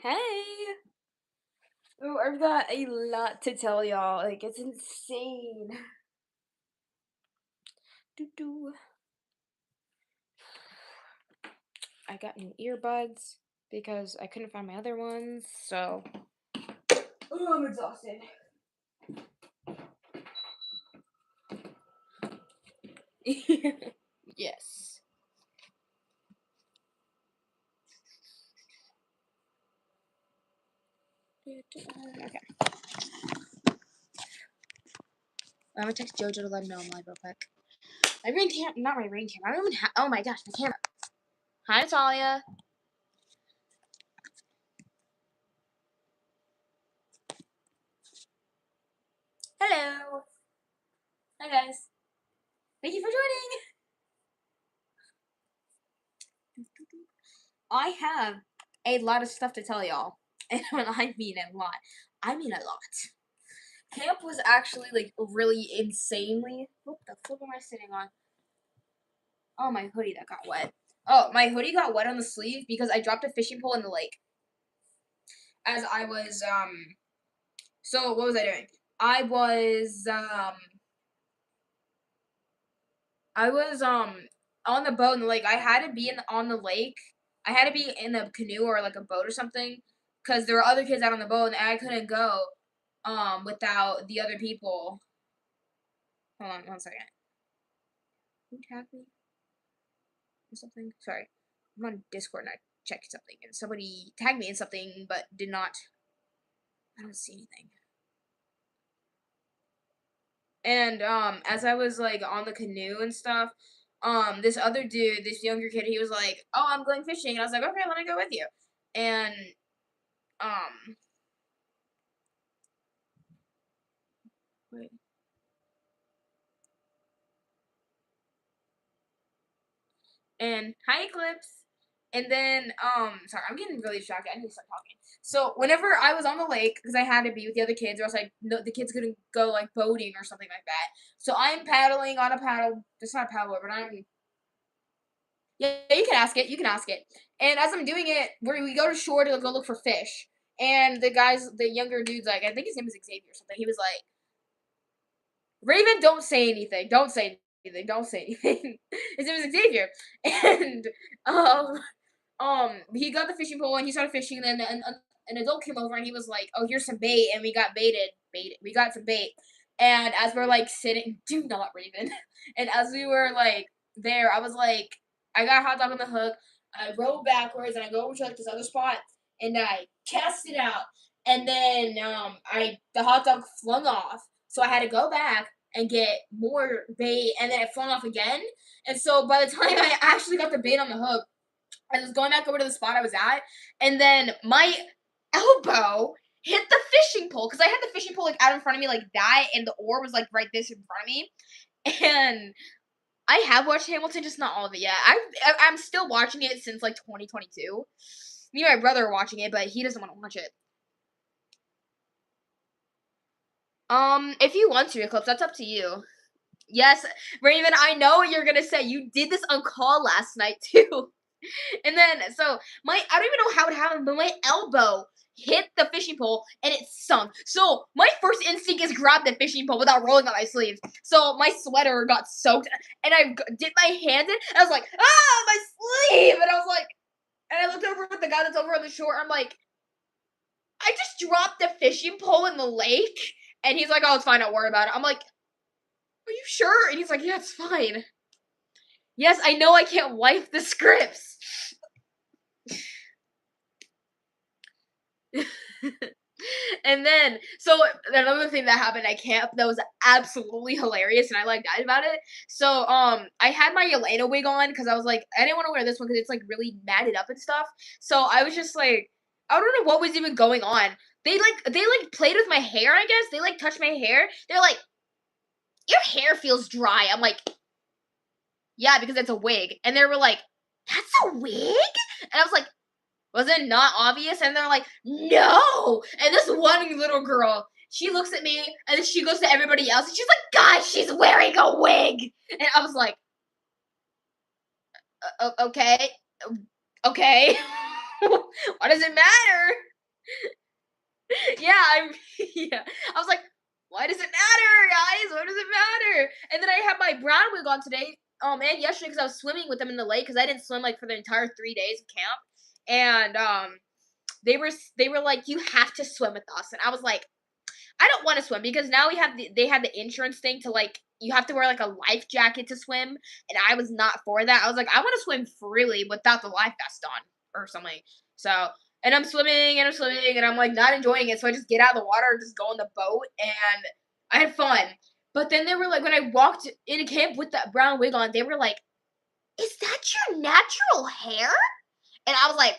Hey! Oh, I've got a lot to tell y'all. Like, it's insane. Doo-doo. I got new earbuds because I couldn't find my other ones, so. Oh, I'm exhausted. Yes. Okay. I'm gonna text Jojo to let him know I'm live real quick. My ring cam, not my ring cam. I don't even have. Oh my gosh, my camera. Hi, Natalia. Hello. Hi, guys. Thank you for joining. I have a lot of stuff to tell y'all. And when I mean a lot, I mean a lot. Camp was actually like really insanely. What the flip am I sitting on? Oh, my hoodie that got wet. Oh, my hoodie got wet on the sleeve because I dropped a fishing pole in the lake. As I was so what was I doing? I was on the boat in the lake. I had to be on the lake. I had to be in a canoe or like a boat or something because there were other kids out on the boat and I couldn't go without the other people. Hold on 1 second. Who tagged me or something? Sorry. I'm on Discord and I checked something and somebody tagged me in something but did not. I don't see anything. And as I was like on the canoe and stuff, this other dude, this younger kid, he was like, "Oh, I'm going fishing," and I was like, "Okay, let me go with you." And um, wait. And hi, Eclipse. And then sorry, I'm getting really distracted. I need to start talking. So whenever I was on the lake, because I had to be with the other kids, or else like no, the kids couldn't go like boating or something like that. So I'm paddling on a paddle. It's not a paddle, but I'm. Yeah, you can ask it. You can ask it. And as I'm doing it, we go to shore to go look for fish. And the younger dude's like, I think his name is Xavier or something. He was like, Raven, don't say anything. Don't say anything. Don't say anything. His name is Xavier. And he got the fishing pole and he started fishing. And then an adult came over and he was like, "Oh, here's some bait," and we got baited. We got some bait. And as we're like sitting, do not Raven. And as we were like there, I was like, I got a hot dog on the hook. I roll backwards and I go over to like this other spot and I cast it out. And then I the hot dog flung off, so I had to go back and get more bait, and then it flung off again. And so by the time I actually got the bait on the hook, I was going back over to the spot I was at, and then my elbow hit the fishing pole because I had the fishing pole like out in front of me like that, and the oar was like right this in front of me. And I have watched Hamilton, just not all of it yet. I'm still watching it since like 2022. Me and my brother are watching it, but he doesn't want to watch it. If you want to, Eclipse, that's up to you. Yes, Raven, I know what you're gonna say. You did this on call last night too. And then, so I don't even know how it happened, but my elbow hit the fishing pole and it sunk. So my first instinct is grab the fishing pole without rolling up my sleeves. So my sweater got soaked, and I dipped my hand in, and I was like, "Ah, my sleeve!" And I was like, and I looked over at the guy that's over on the shore. I'm like, I just dropped the fishing pole in the lake, and he's like, "Oh, it's fine. Don't worry about it." I'm like, "Are you sure?" And he's like, "Yeah, it's fine." Yes, I know I can't wipe the scripts. And then, so another thing that happened at camp that was absolutely hilarious, and I like died about it. So, I had my Elena wig on because I was like, I didn't want to wear this one because it's like really matted up and stuff. So I was just like, I don't know what was even going on. They played with my hair. I guess they like touched my hair. They're like, "Your hair feels dry." I'm like, "Yeah, because it's a wig." And they were like, "That's a wig?" And I was like, "Was it not obvious?" And they're like, "No." And this one little girl, she looks at me and then she goes to everybody else and she's like, "Guys, she's wearing a wig." And I was like, Okay, okay." What does it matter?" Yeah, yeah. I was like, why does it matter, guys? Why does it matter? And then I had my brown wig on today, and yesterday because I was swimming with them in the lake because I didn't swim like for the entire 3 days of camp, and they were like, you have to swim with us, and I was like, I don't want to swim because now they have the insurance thing to like you have to wear like a life jacket to swim, and I was not for that. I was like, I want to swim freely without the life vest on or something. So and I'm swimming and I'm like not enjoying it. So I just get out of the water and just go on the boat and I had fun. But then they were like when I walked into camp with that brown wig on, they were like, "Is that your natural hair?" And I was like,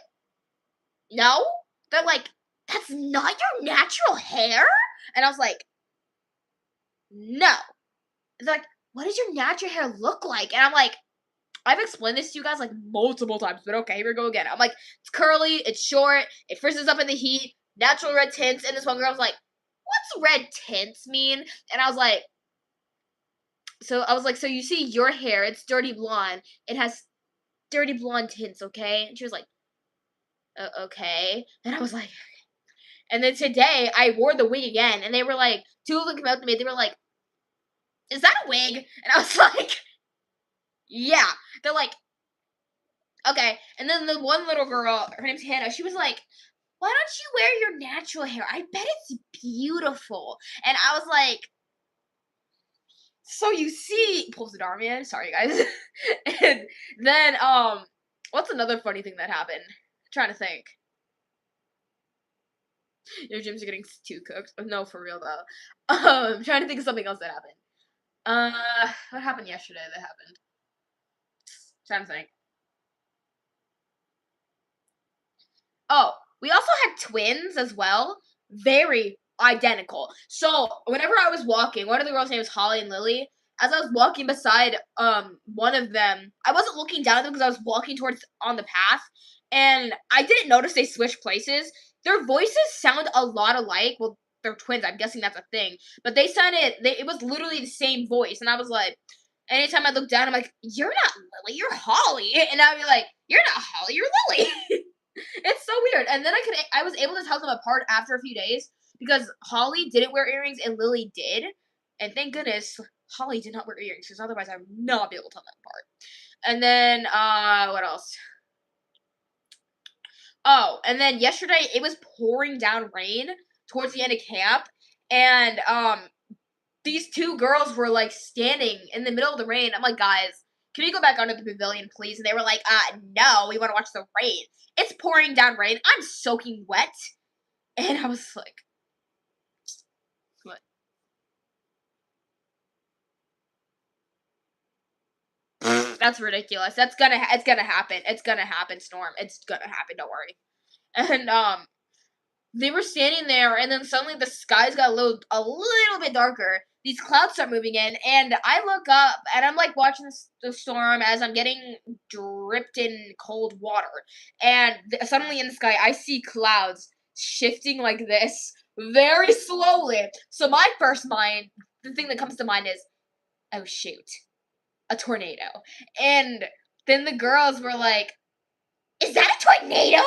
"No." They're like, "That's not your natural hair?" And I was like, "No." They're like, "What does your natural hair look like?" And I'm like, I've explained this to you guys like multiple times, but okay, here we go again. I'm like, it's curly, it's short, it frizzes up in the heat, natural red tints. And this one girl was like, what's red tints mean? And I was like, so you see your hair, it's dirty blonde. It has dirty blonde tints, okay? And she was like, okay. And I was like, and then today I wore the wig again, and they were like, two of them came up to me, they were like, is that a wig? And I was like, yeah. They're like, okay. And then the one little girl, her name's Hannah, she was like, why don't you wear your natural hair? I bet it's beautiful. And I was like, so you see, pulls the arm in. Sorry, guys. And then, what's another funny thing that happened? I'm trying to think. Your gyms are getting too cooked. No, for real though. I'm trying to think of something else that happened. What happened yesterday that happened? Trying to think. Oh, we also had twins as well. Very identical. So whenever I was walking, one of the girls' name was Holly and Lily. As I was walking beside one of them, I wasn't looking down at them because I was walking towards on the path, and I didn't notice they switched places. Their voices sound a lot alike. Well, they're twins. I'm guessing that's a thing. But it was literally the same voice, and I was like, anytime I look down, I'm like, "You're not Lily, you're Holly," and I'd be like, "You're not Holly, you're Lily." It's so weird. And then I was able to tell them apart after a few days because Holly didn't wear earrings and Lily did. And thank goodness Holly did not wear earrings because otherwise I would not be able to tell them apart. And then what else? Oh, and then yesterday it was pouring down rain towards the end of camp, and these two girls were like standing in the middle of the rain. I'm like, guys, can we go back onto the pavilion, please? And they were like, no, we want to watch the rain. It's pouring down rain. I'm soaking wet. And I was like, what? That's ridiculous. It's gonna happen. It's gonna happen, Storm. It's gonna happen. Don't worry. And they were standing there, and then suddenly the skies got a little bit darker. These clouds start moving in, and I look up, and I'm like watching the storm as I'm getting dripped in cold water. And suddenly in the sky, I see clouds shifting like this very slowly. So my first mind, the thing that comes to mind is, oh shoot, a tornado. And then the girls were like, is that a tornado?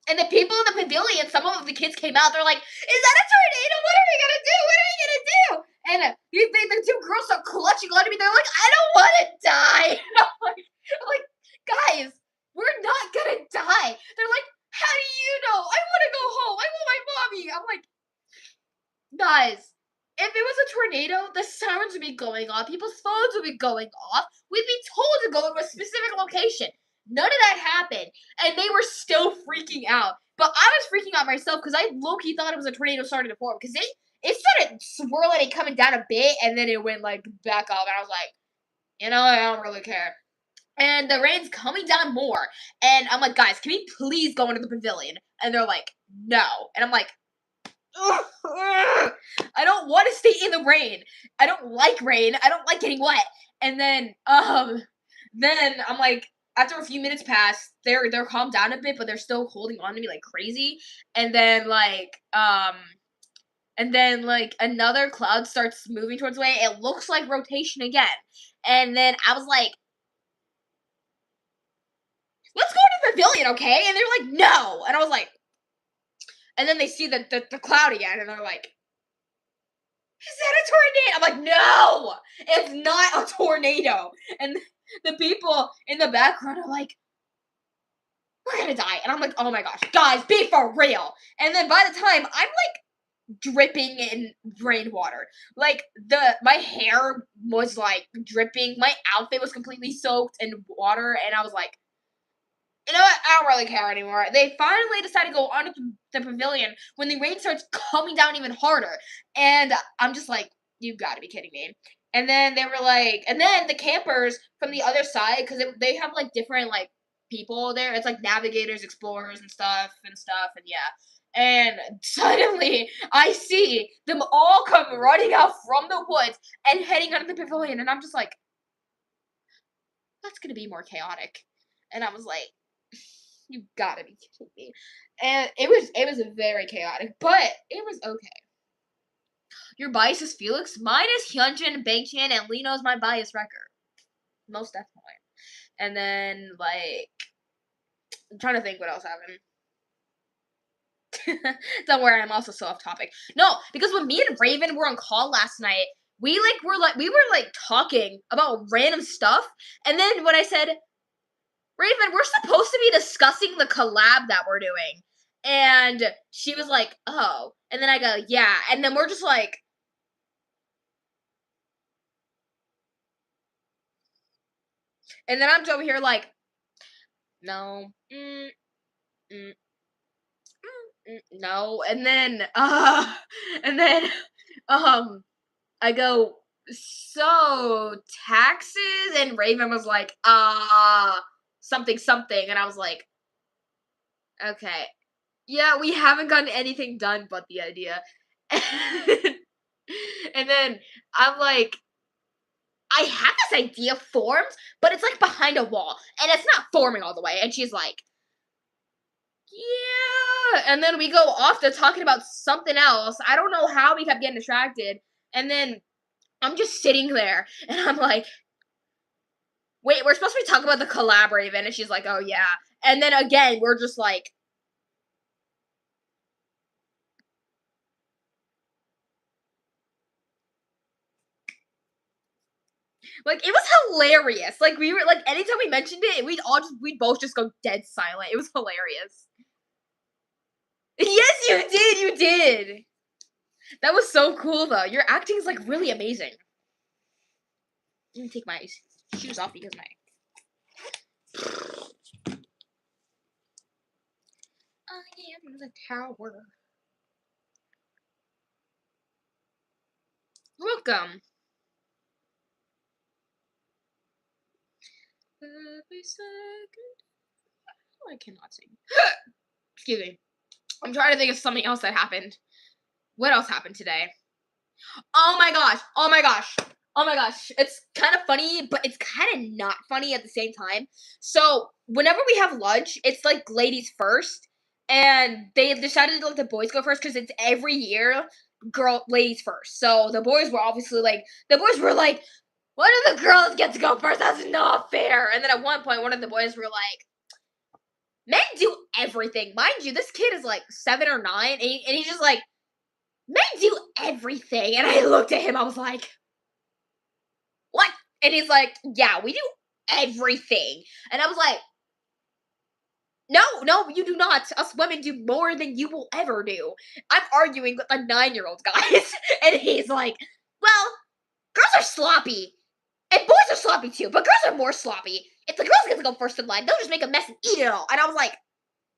And the people in the pavilion, some of the kids came out. They're like, "Is that a tornado? What are we gonna do? What are we gonna do?" And the two girls start clutching onto me. They're like, "I don't want to die." And I'm like, guys, we're not gonna die. They're like, "How do you know? I want to go home. I want my mommy." I'm like, guys, if it was a tornado, the sirens would be going off. People's phones would be going off. We'd be told to go to a specific location. None of that happened, and they were still freaking out. But I was freaking out myself because I low-key thought it was a tornado starting to form because it started swirling and coming down a bit, and then it went like back up, and I was like, I don't really care. And the rain's coming down more, and I'm like, guys, can we please go into the pavilion? And they're like, no, and I'm like, I don't want to stay in the rain. I don't like rain. I don't like getting wet. And then I'm like, after a few minutes pass, they're calmed down a bit, but they're still holding on to me like crazy. And then like another cloud starts moving towards the way. It looks like rotation again. And then I was like, let's go to the pavilion, okay? And they're like, no. And I was like, And then they see the cloud again, and they're like, "Is that a tornado?" I'm like, "No, it's not a tornado." And the people in the background are like, "We're gonna die." And I'm like, "Oh my gosh, guys, be for real." And then by the time I'm like dripping in rainwater, like my hair was like dripping, my outfit was completely soaked in water, and I was like, you know what? I don't really care anymore. They finally decided to go on to the pavilion when the rain starts coming down even harder. And I'm just like, you gotta be kidding me. And then they were like, and then the campers from the other side, because they have like different like people there. It's like navigators, explorers, and stuff, and yeah. And suddenly, I see them all come running out from the woods and heading out of the pavilion, and I'm just like, that's gonna be more chaotic. And I was like, you gotta be kidding me. And it was very chaotic, but it was okay. Your bias is Felix. Mine is Hyunjin, Bangchan, and Lino's my bias wrecker. Most definitely. And then like I'm trying to think what else happened. Don't worry, I'm also so off topic. No, because when me and Raven were on call last night, we were talking about random stuff, and then when I said, Raven, we're supposed to be discussing the collab that we're doing. And she was like, oh. And then I go, yeah. And then we're just like, and then I'm over here like, no, no. And then, I go, so taxes? And Raven was like, something, something. And I was like, okay. Yeah, we haven't gotten anything done but the idea. And then I'm like, I have this idea formed, but it's like behind a wall, and it's not forming all the way. And she's like, yeah. And then we go off to talking about something else. I don't know how we kept getting distracted. And then I'm just sitting there, and I'm like, wait, we're supposed to be talking about the collab, Raven. And she's like, oh, yeah. And then again, we're just like, it was hilarious. Like, we were, like, anytime we mentioned it, we'd both just go dead silent. It was hilarious. Yes, you did. That was so cool, though. Your acting is, like, really amazing. Let me take my shoes off because my... I am the tower. Welcome. Every second. Oh, I cannot sing. Excuse me. I'm trying to think of something else that happened. What else happened today? Oh my gosh. Oh my gosh. Oh my gosh. It's kind of funny, but it's kind of not funny at the same time. So, whenever we have lunch, it's like ladies first. And they decided to let the boys go first because it's every year ladies first. So, the boys were obviously like, why do the girls get to go first? That's not fair. And then at one point, one of the boys were like, men do everything. Mind you, this kid is like 7 or 9, and he's just like, men do everything. And I looked at him, I was like, what? And he's like, yeah, we do everything. And I was like, no, you do not. Us women do more than you will ever do. I'm arguing with a 9-year-old, guys. And he's like, well, girls are sloppy. And boys are sloppy too, but girls are more sloppy. If the girls get to go first in line, they'll just make a mess and eat it all. And I was like,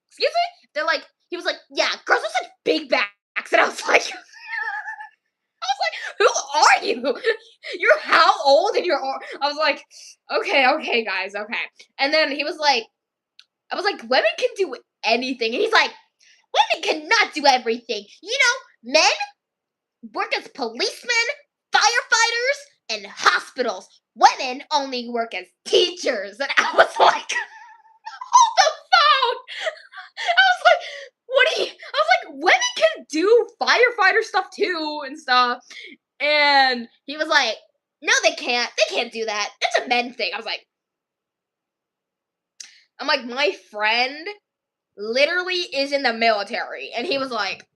excuse me? They're like, he was like, yeah, girls are such big backs. And I was like, who are you? You're how old? And I was like, okay, guys, okay. And then he was like, I was like, women can do anything. And he's like, women cannot do everything. You know, men work as policemen, firefighters, and hospitals. Women only work as teachers. And I was like, hold the phone. I was like, I was like, women can do firefighter stuff too and stuff. And he was like, no, they can't. They can't do that. It's a men thing. I'm like, my friend literally is in the military. And he was like,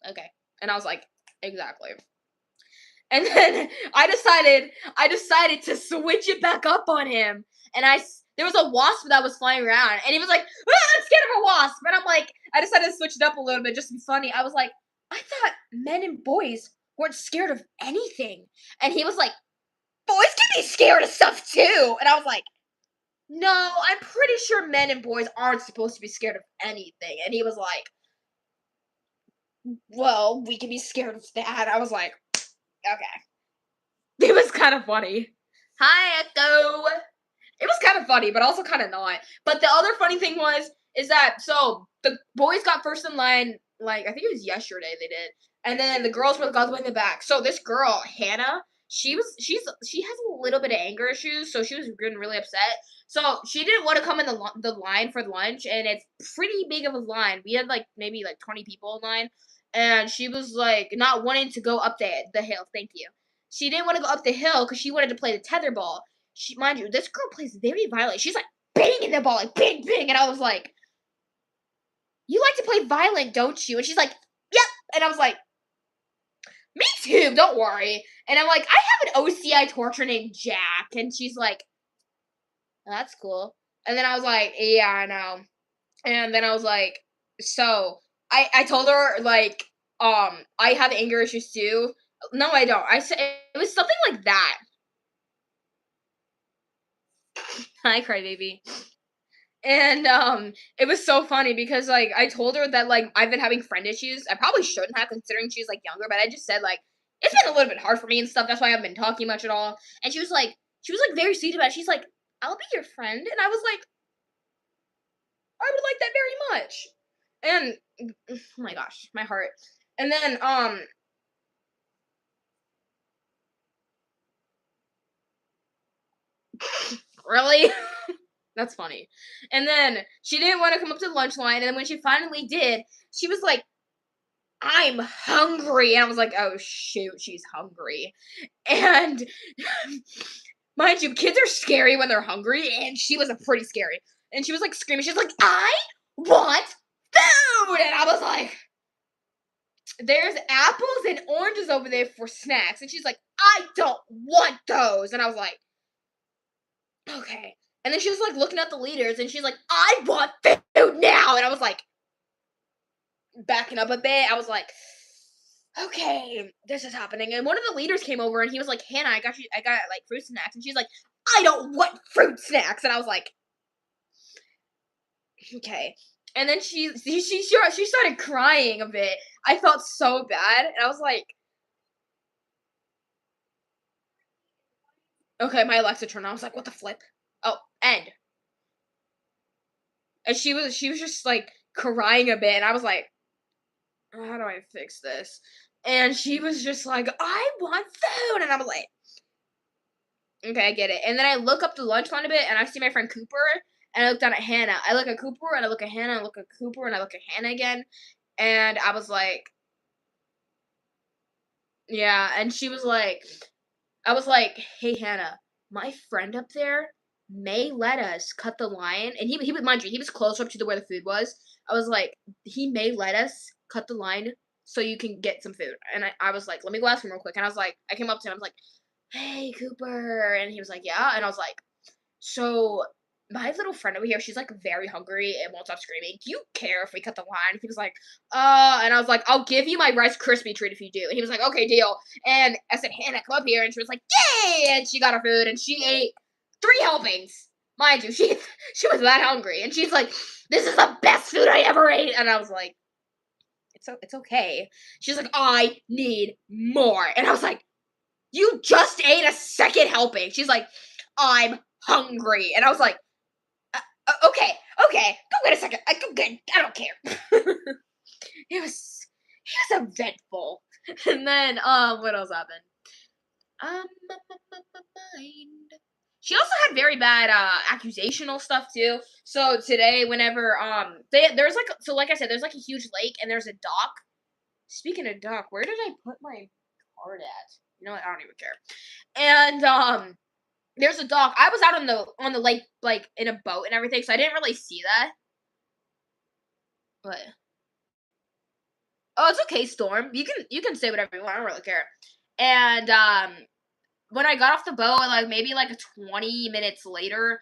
okay. And I was like, exactly. And then I decided to switch it back up on him. And there was a wasp that was flying around, and he was like, "Ah, I'm scared of a wasp." And I'm like, I decided to switch it up a little bit just to be funny. I was like, I thought men and boys weren't scared of anything. And he was like, boys can be scared of stuff too. And I was like, no, I'm pretty sure men and boys aren't supposed to be scared of anything. And he was like, well, we can be scared of that. I was like, okay. It was kind of funny. Hi, Echo. It was kind of funny, but also kind of not. But the other funny thing is that, so the boys got first in line, like, I think it was yesterday they did. And then the girls were all the way in the back. So this girl, Hannah, she has a little bit of anger issues, so she was getting really upset. So she didn't want to come in the line for lunch, and it's pretty big of a line. We had like maybe like 20 people in line, and she was like not wanting to go up the hill. Thank you. She didn't want to go up the hill because she wanted to play the tetherball. Mind you, this girl plays very violent. She's like banging the ball, like bang, bang, and I was like, "You like to play violent, don't you?" And she's like, "Yep." And I was like, "Me too. Don't worry." And I'm like, "I have an OCI torture named Jack," and she's like, "That's cool." And then I was like, "Yeah, I know." And then I was like, "So I told her like, I have anger issues too." No, I don't. I said it was something like that. Hi, crybaby. And it was so funny because like I told her that like I've been having friend issues. I probably shouldn't have considering she's like younger, but I just said like it's been a little bit hard for me and stuff. That's why I haven't been talking much at all. And she was like very sweet about it. She's like, I'll be your friend. And I was like, I would like that very much. And oh my gosh, my heart. And then really? That's funny. And then she didn't want to come up to the lunch line, and then when she finally did, she was like, I'm hungry. And I was like, oh shoot, she's hungry. And mind you, kids are scary when they're hungry, and she was a pretty scary. And she was like screaming, she's like, I want food. And I was like, there's apples and oranges over there for snacks. And she's like, I don't want those. And I was like, okay. And then she was like looking at the leaders, and she's like, I want food now. And I was like, backing up a bit. I was like, okay, this is happening. And one of the leaders came over, and he was like, Hannah, I got like fruit snacks. And she's like, I don't want fruit snacks. And I was like, okay. And then she started crying a bit. I felt so bad, and I was like, okay, my Alexa turned on. I was like, what the flip? Oh, end. And she was just like crying a bit, and I was like, how do I fix this? And she was just like, I want food, and I was like, okay, I get it. And then I look up the lunch line a bit, and I see my friend Cooper, and I look down at Hannah. I look at Cooper, and I look at Hannah, and I look at Cooper, and I look at Hannah again, and I was like, yeah. And she was like, I was like, hey Hannah, my friend up there may let us cut the line, and he would mind you, he was closer up to where the food was. I was like, he may let us cut the line so you can get some food. And I was like, let me go ask him real quick. And I was like, I came up to him, I was like, hey Cooper, and he was like, yeah. And I was like, so my little friend over here, she's like very hungry and won't stop screaming. Do you care if we cut the line? He was like, and I was like, I'll give you my Rice Krispie treat if you do. And he was like, okay, deal. And I said, Hannah, come up here. And she was like, yay! And she got her food, and she ate 3 helpings. Mind you, she was that hungry. And she's like, this is the best food I ever ate. And I was like, it's okay. She's like, I need more. And I was like, you just ate a second helping. She's like, I'm hungry. And I was like, okay, go get a second. Go get. I don't care. It was eventful. And then what else happened? Mind. She also had very bad accusational stuff too. So today, whenever there's like, so like I said, there's like a huge lake, and there's a dock. Speaking of dock, where did I put my card at? You know what? I don't even care. And There's a dock. I was out on the lake, like, in a boat and everything, so I didn't really see that. But oh, it's okay, Storm. You can say whatever you want. I don't really care. And when I got off the boat, like maybe like 20 minutes later,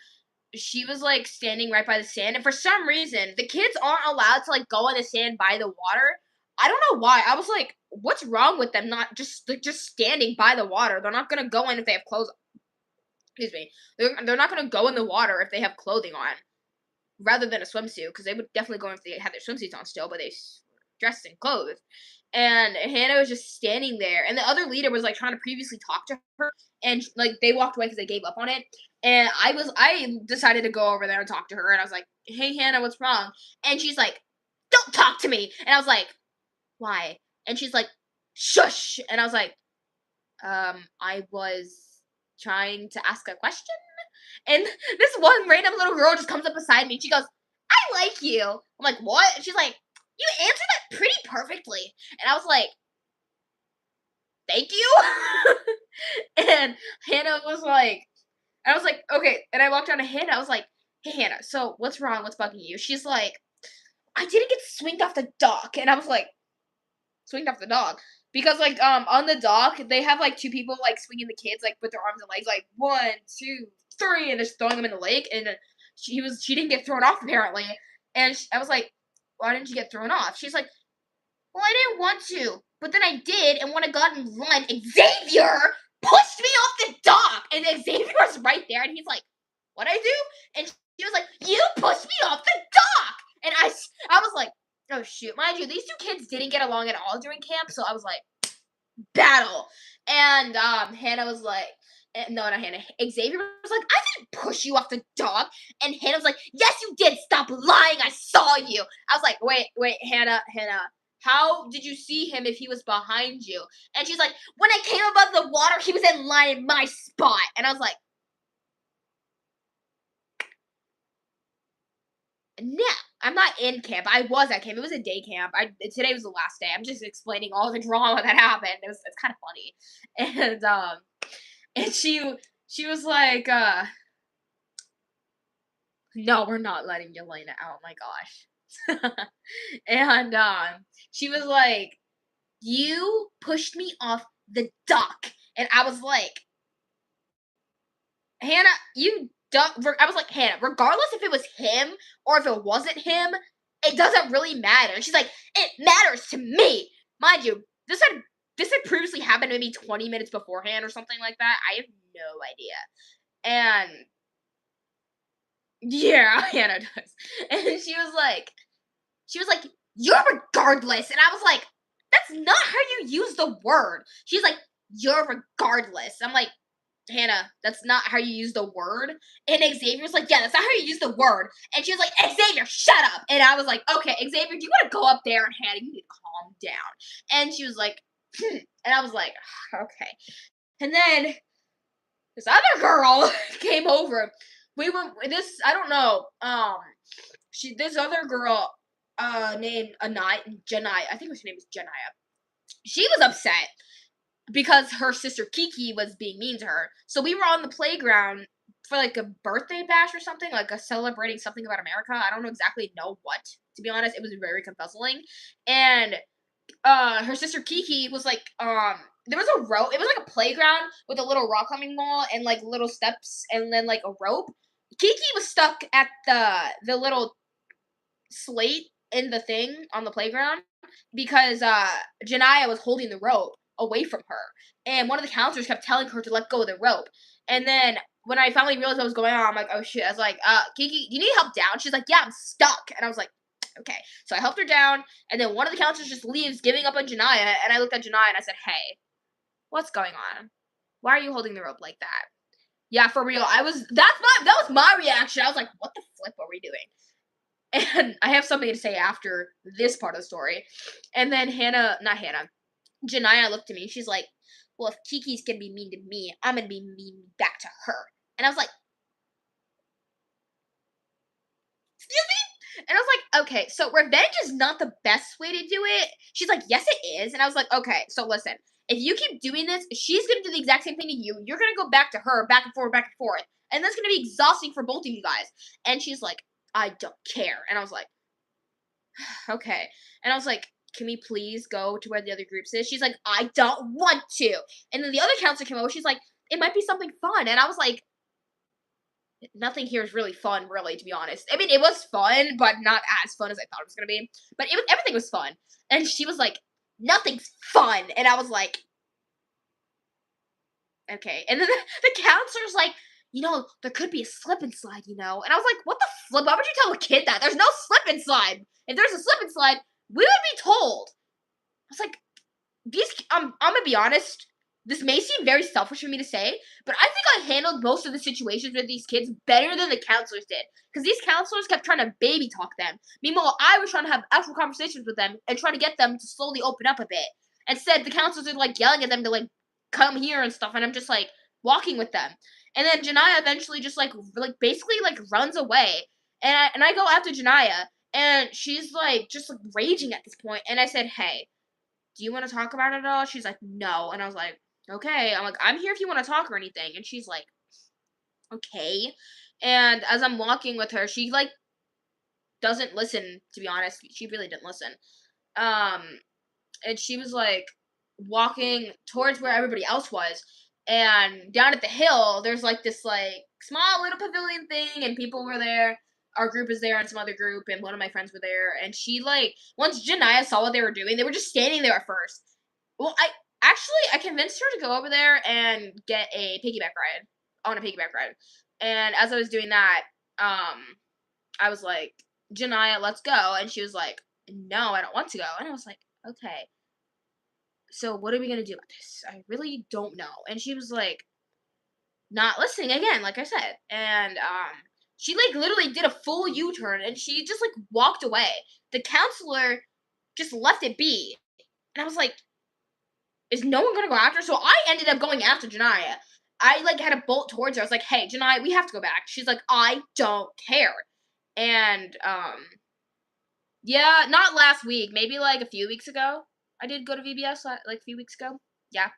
she was like standing right by the sand, and for some reason, the kids aren't allowed to like go in the sand by the water. I don't know why. I was like, what's wrong with them? Not just like, just standing by the water. They're not gonna go in if they have clothes. Excuse me. They're not gonna go in the water if they have clothing on, rather than a swimsuit, because they would definitely go if they had their swimsuits on still, but they were dressed in clothes. And Hannah was just standing there, and the other leader was like trying to previously talk to her, and like they walked away because they gave up on it. And I decided to go over there and talk to her, and I was like, "Hey Hannah, what's wrong?" And she's like, "Don't talk to me." And I was like, "Why?" And she's like, "Shush." And I was like, I was trying to ask a question, and this one random little girl just comes up beside me. And she goes, "I like you." I'm like, "What?" And she's like, "You answered that pretty perfectly." And I was like, "Thank you." And Hannah was like, I was like, "Okay." And I walked down to Hannah. I was like, "Hey, Hannah, so what's wrong? What's bugging you?" She's like, "I didn't get swinged off the dock." And I was like, swinged off the dock? Because, like, on the dock, they have, like, two people, like, swinging the kids, like, with their arms and legs, like, 1, 2, 3, and just throwing them in the lake, and she didn't get thrown off, apparently. And I was like, "Why didn't you get thrown off?" She's like, "Well, I didn't want to, but then I did, and when I got in line, Xavier pushed me off the dock!" And Xavier was right there, and he's like, "What'd I do?" And she was like, "You pushed me off the dock!" And I was like, "Oh, shoot." Mind you, these two kids didn't get along at all during camp, so I was like, battle. And Hannah was like, no, not Hannah. Xavier was like, "I didn't push you off the dock." And Hannah was like, "Yes, you did. Stop lying. I saw you." I was like, wait, Hannah. How did you see him if he was behind you? And she's like, "When I came above the water, he was in line in my spot." And I was like, "No, I'm not in camp. I was at camp. It was a day camp. Today was the last day. I'm just explaining all the drama that happened. It's kind of funny." And and she was like, "No, we're not letting Yelena out. My gosh." And she was like, "You pushed me off the dock." And I was like, "Hannah, you don't." I was like, "Hannah, regardless if it was him or if it wasn't him, it doesn't really matter." And she's like, "It matters to me." Mind you, this had previously happened maybe 20 minutes beforehand or something like that. I have no idea. And yeah, Hannah does. And she was like, "You're regardless." And I was like, "That's not how you use the word." She's like, "You're regardless." I'm like, "Hannah, that's not how you use the word." And Xavier was like, "Yeah, that's not how you use the word." And she was like, "Xavier, shut up." And I was like, "Okay, Xavier, do you want to go up there?" And Hannah, you need to calm down. And she was like, "Hmm." And I was like, "Okay." And then this other girl came over. We were this I don't know. This other girl named Janai. I think her name is Janaya. She was upset because her sister Kiki was being mean to her. So we were on the playground for like a birthday bash or something, like a celebrating something about America. I don't exactly know what, to be honest. It was very confuzzling. And her sister Kiki was like, there was a rope. It was like a playground with a little rock climbing wall and like little steps and then like a rope. Kiki was stuck at the little slate in the thing on the playground because Janaya was holding the rope away from her. And one of the counselors kept telling her to let go of the rope. And then when I finally realized what was going on, I'm like, "Oh shit." I was like, "Kiki, do you need help down?" She's like, "Yeah, I'm stuck." And I was like, "Okay." So I helped her down, and then one of the counselors just leaves, giving up on Janaya, and I looked at Janaya and I said, "Hey, what's going on? Why are you holding the rope like that?" Yeah, for real. That was my reaction. I was like, "What the flip are we doing?" And I have something to say after this part of the story. And then Janaya looked at me. She's like, "Well, if Kiki's gonna be mean to me, I'm gonna be mean back to her." And I was like, "Excuse me?" And I was like, "Okay, so revenge is not the best way to do it." She's like, "Yes, it is." And I was like, "Okay, so listen. if you keep doing this, she's gonna do the exact same thing to you. You're gonna go back to her, back and forth, back and forth. And that's gonna be exhausting for both of you guys. And she's like, I don't care. And I was like, okay. And I was like, can we please go to where the other groups is? She's like, I don't want to. And then the other counselor came over. She's like, it might be something fun. And I was like, nothing here is really fun, really, to be honest. I mean, it was fun, but not as fun as I thought it was gonna be. But everything was fun. And she was like, nothing's fun. And I was like, okay. And then the counselor's like, there could be a slip and slide, And I was like, what the flip? Why would you tell a kid that? There's no slip and slide. If there's a slip and slide, we would be told. I was like, I'm gonna be honest. This may seem very selfish for me to say, but I think I handled most of the situations with these kids better than the counselors did. Because these counselors kept trying to baby talk them. Meanwhile, I was trying to have actual conversations with them and trying to get them to slowly open up a bit. Instead, the counselors are like yelling at them to like come here and stuff, and I'm just like walking with them. And then Janaya eventually just like basically like runs away, and I go after Janaya, and she's like just like raging at this point. And I said, hey, do you want to talk about it at all? She's like, no. And I was like, okay. I'm like, I'm here if you want to talk or anything. And she's like, okay. And as I'm walking with her, she like doesn't listen, to be honest. She really didn't listen. And she was like walking towards where everybody else was. And down at the hill, there's like this like small little pavilion thing, and people were there. Our group is there and some other group, and one of my friends were there. And she like, once Janaya saw what they were doing, they were just standing there at first. Well, I convinced her to go over there and get a piggyback ride, on a piggyback ride. And as I was doing that, I was like, Janaya, let's go. And she was like, no, I don't want to go. And I was like, okay, so what are we gonna do about this? I really don't know. And she was like, not listening again, like I said. And she like literally did a full U-turn, and she just like walked away. The counselor just left it be. And I was like, is no one gonna go after her? So I ended up going after Janaya. I like had a bolt towards her. I was like, hey, Janaya, we have to go back. She's like, I don't care. And yeah, not last week, maybe like a few weeks ago. I did go to VBS like a few weeks ago. Yeah.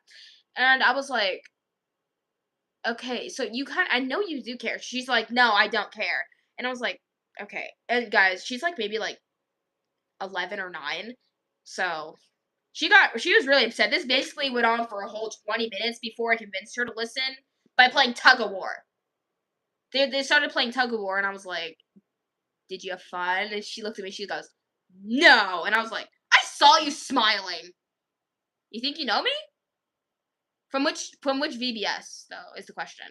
And I was like, okay, so I know you do care. She's like, no, I don't care. And I was like, okay. And guys, she's like maybe like 11 or 9. So she was really upset. This basically went on for a whole 20 minutes before I convinced her to listen by playing tug of war. They started playing tug of war, and I was like, did you have fun? And she looked at me, she goes, no. And I was like, I saw you smiling. You think you know me? From which VBS, though, is the question.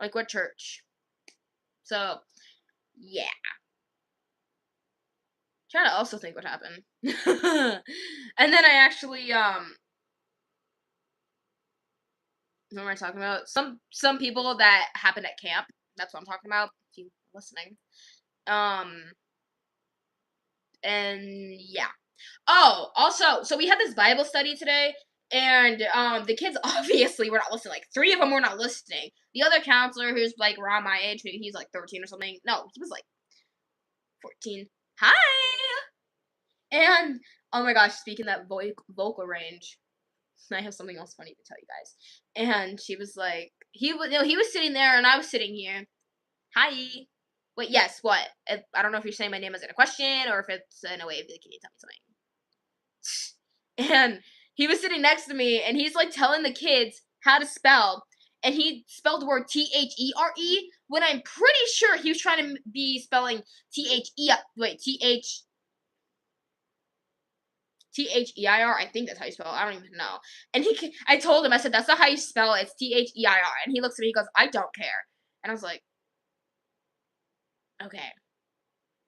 Like, what church? So, yeah. Trying to also think what happened. And then I actually, what am I talking about? Some people that happened at camp. That's what I'm talking about, if you're listening. And yeah. Oh, also, so we had this Bible study today, and the kids obviously were not listening. Like 3 of them were not listening. The other counselor, who's like around my age, maybe he's like 13 or something. No, he was like 14. Hi. And oh my gosh, speaking that vocal range, I have something else funny to tell you guys. And she was like, he was sitting there, and I was sitting here. Hi. Wait, yes, what? I don't know if you're saying my name as in a question or if it's in a way of, like, can you tell me something? And he was sitting next to me, and he's, like, telling the kids how to spell, and he spelled the word T-H-E-R-E, when I'm pretty sure he was trying to be spelling T-H-E-I-R, I think that's how you spell it, I don't even know. And I told him, I said, that's not how you spell it, it's T-H-E-I-R, and he looks at me, he goes, I don't care. And I was like, okay.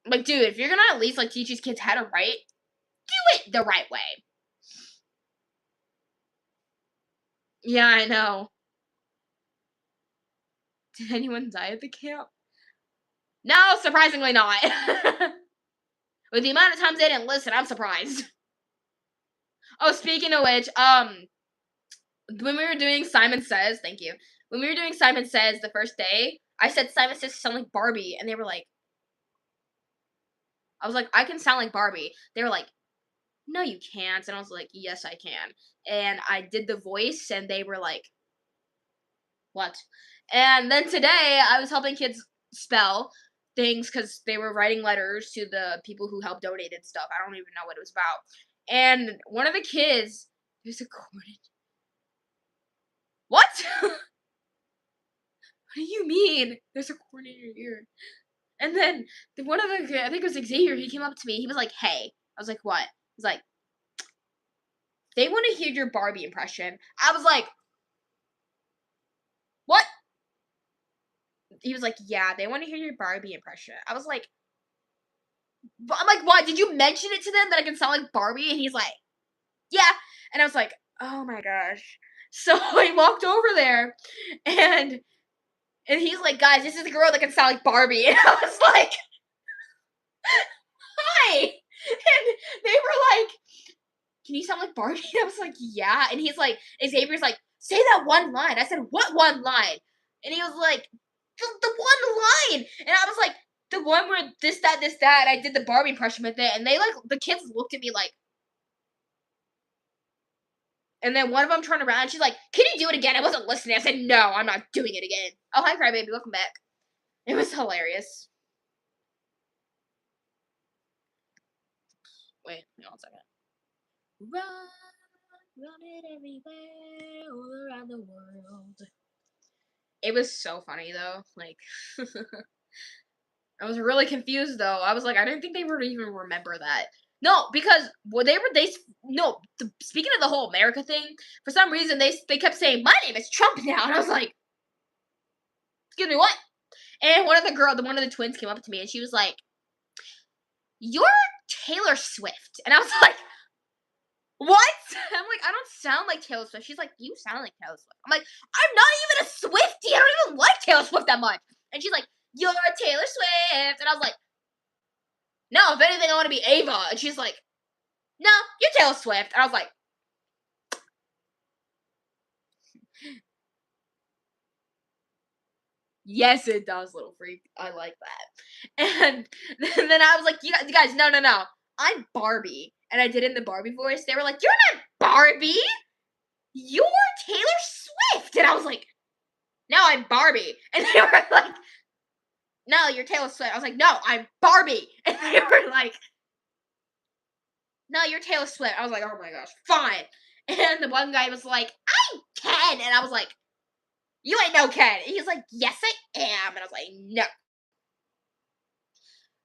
Like, dude, if you're gonna at least, like, teach these kids how to write, do it the right way. Yeah, I know. Did anyone die at the camp? No, surprisingly not. With the amount of times they didn't listen, I'm surprised. Oh, speaking of which, when we were doing Simon Says, thank you. When we were doing Simon Says the first day, I said Simon Says sound like Barbie, and they were like, I was like, I can sound like Barbie. They were like, no, you can't. And I was like, yes, I can. And I did the voice, and they were like, what? And then today, I was helping kids spell things because they were writing letters to the people who helped donate and stuff. I don't even know what it was about. And one of the kids, there's a corn. What? What do you mean? There's a corn in your ear. And then one of the, I think it was Xavier, he came up to me. He was like, hey. I was like, what? He's like, they want to hear your Barbie impression. I was like, what? He was like, yeah, they want to hear your Barbie impression. I was like, I'm like, why? Did you mention it to them that I can sound like Barbie? And he's like, yeah. And I was like, oh my gosh. So I walked over there, and he's like, guys, this is the girl that can sound like Barbie. And I was like, hi. And they were like, can you sound like Barbie? And I was like, yeah. And he's like, Xavier's like, say that one line. I said, what one line? And he was like, the one line. And I was like, the one where this, that, this, that. I did the Barbie impression with it. And they like, the kids looked at me like, and then one of them turned around and she's like, can you do it again? I wasn't listening. I said, no, I'm not doing it again. Oh, hi, Crybaby. Welcome back. It was hilarious. Wait, hang on a second. Run, run it everywhere, all around the world. It was so funny though. Like, I was really confused though. I was like, I didn't think they would even remember that. No, because well, speaking of the whole America thing, for some reason they kept saying my name is Trump now, and I was like, excuse me, what? And one of the twins came up to me, and she was like, you're Taylor Swift, and I was like, what? I'm like, I don't sound like Taylor Swift. She's like, you sound like Taylor Swift. I'm like, I'm not even a Swiftie. I don't even like Taylor Swift that much. And she's like, you're Taylor Swift. And I was like, no, if anything, I want to be Ava. And she's like, no, you're Taylor Swift. And I was like, yes, it does, little freak. I like that. And then I was like, you guys, no. I'm Barbie. And I did it in the Barbie voice. They were like, you're not Barbie. You're Taylor Swift. And I was like, no, I'm Barbie. And they were like, no, you're Taylor Swift. I was like, no, I'm Barbie. And they were like, no, you're Taylor Swift. I was like, oh my gosh, fine. And the one guy was like, I'm Ken. And I was like, you ain't no Ken. And he's like, yes, I am. And I was like, no.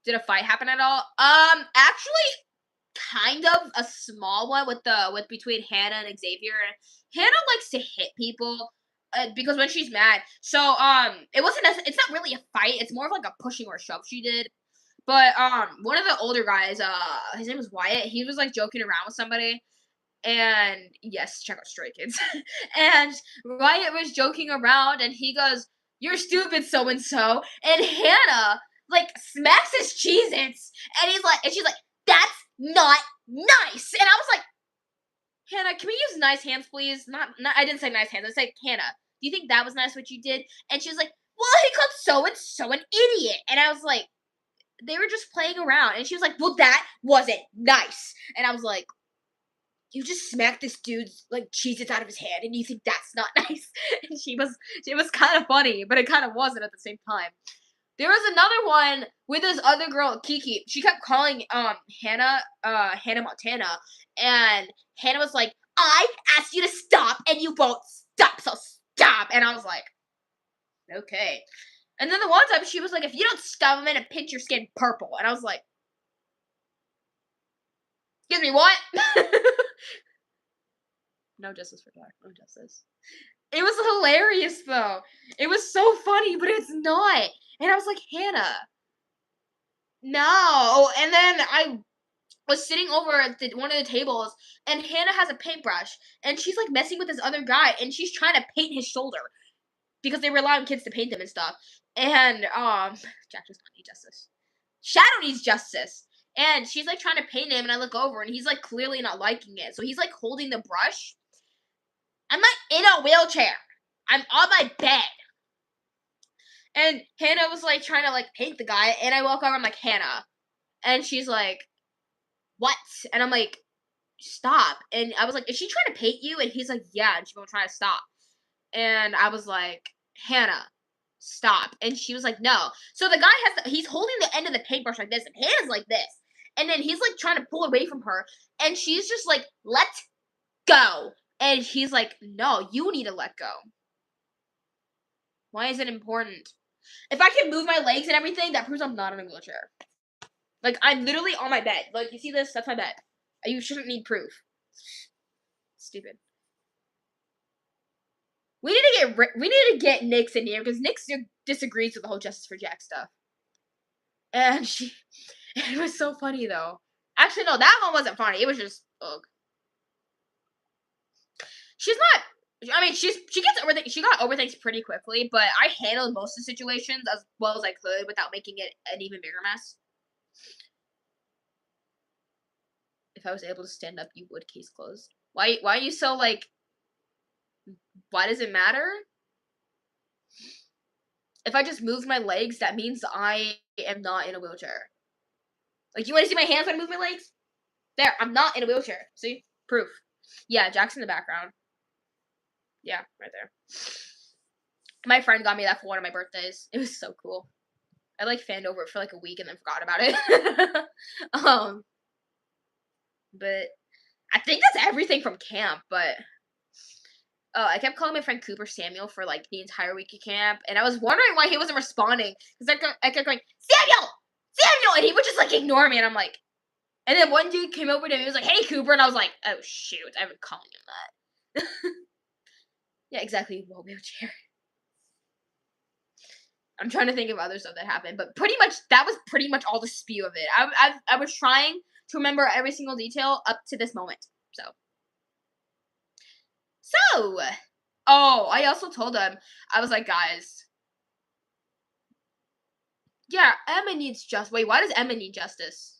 Did a fight happen at all? Actually, kind of a small one with between Hannah and Xavier. Hannah likes to hit people because when she's mad. So it's not really a fight. It's more of like a pushing or a shove she did. But one of the older guys, his name was Wyatt. He was like joking around with somebody. And yes, check out Stray Kids. And Wyatt was joking around, and he goes, "You're stupid, so and so." And Hannah like smacks his Cheez-Its, and she's like, "That's not nice." And I was like, Hannah, can we use nice hands, please? Not. I didn't say nice hands. I said, Hannah, do you think that was nice what you did? And she was like, well, he called so and so an idiot. And I was like, they were just playing around. And she was like, well, that wasn't nice. And I was like, you just smacked this dude's like Cheez-Its out of his hand, and you think that's not nice? And it was kind of funny, but it kind of wasn't at the same time. There was another one with this other girl, Kiki. She kept calling Hannah Montana, and Hannah was like, I asked you to stop and you won't stop, so stop. And I was like, okay. And then the one time she was like, if you don't stop, I'm gonna pinch your skin purple. And I was like, excuse me, what? No justice for Dark. No justice. It was hilarious though. It was so funny, but it's not. And I was like, Hannah, no. And then I was sitting over at one of the tables, and Hannah has a paintbrush, and she's like messing with this other guy, and she's trying to paint his shoulder because they were allowing kids to paint them and stuff. And Jack does not need justice. Shadow needs justice. And she's like trying to paint him, and I look over, and he's like clearly not liking it. So he's like holding the brush. I'm not in a wheelchair. I'm on my bed. And Hannah was like trying to like paint the guy, and I walk over, I'm like, Hannah. And she's like, what? And I'm like, stop. And I was like, is she trying to paint you? And he's like, yeah. And she won't try to stop. And I was like, Hannah, stop. And she was like, no. So the guy he's holding the end of the paintbrush like this, and Hannah's like this. And then he's like trying to pull away from her, and she's just like, let go. And he's like, no, you need to let go. Why is it important? If I can move my legs and everything, that proves I'm not in a wheelchair. Like, I'm literally on my bed. Like, you see this? That's my bed. You shouldn't need proof. Stupid. We need to get Nyx in here, because Nyx disagrees with the whole Justice for Jack stuff. And it was so funny though. Actually, no, that one wasn't funny. It was just, ugh. She's not. I mean, she gets over things. She got over things pretty quickly, but I handled most of the situations as well as I could without making it an even bigger mess. If I was able to stand up, you would. Case closed. Why are you so like? Why does it matter? If I just moved my legs, that means I am not in a wheelchair. Like, you want to see my hands when I move my legs? There, I'm not in a wheelchair. See? Proof. Yeah, Jack's in the background. Yeah, right there. My friend got me that for one of my birthdays. It was so cool. I like fanned over it for like a week and then forgot about it. But I think that's everything from camp, but I kept calling my friend Cooper Samuel for like the entire week of camp, and I was wondering why he wasn't responding, because I kept going, Samuel! Samuel! And he would just like ignore me, and I'm like, and then one dude came over to me, he was like, hey Cooper, and I was like, oh shoot, I've been calling him that. Yeah, exactly, well, wheelchair. I'm trying to think of other stuff that happened, but pretty much, that was pretty much all the spew of it. I was trying to remember every single detail up to this moment, so. Oh, I also told them, I was like, guys, yeah, Emma needs justice. Wait, why does Emma need justice?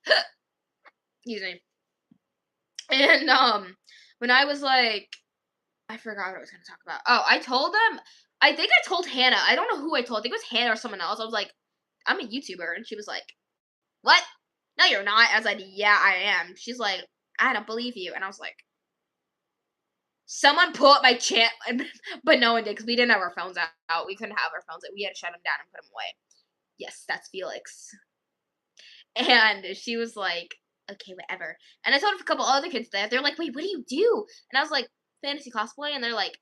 Excuse me. And, when I was like, I forgot what I was going to talk about. Oh, I told them, I think I told Hannah. I don't know who I told. I think it was Hannah or someone else. I was like, I'm a YouTuber. And she was like, what? No, you're not. I was like, yeah, I am. She's like, I don't believe you. And I was like, someone pull up my channel. But no one did, because we didn't have our phones out. We couldn't have our phones out. We had to shut them down and put them away. Yes, that's Felix. And she was like, okay, whatever. And I told a couple other kids that. They're like, wait, what do you do? And I was like, fantasy cosplay. And they're like,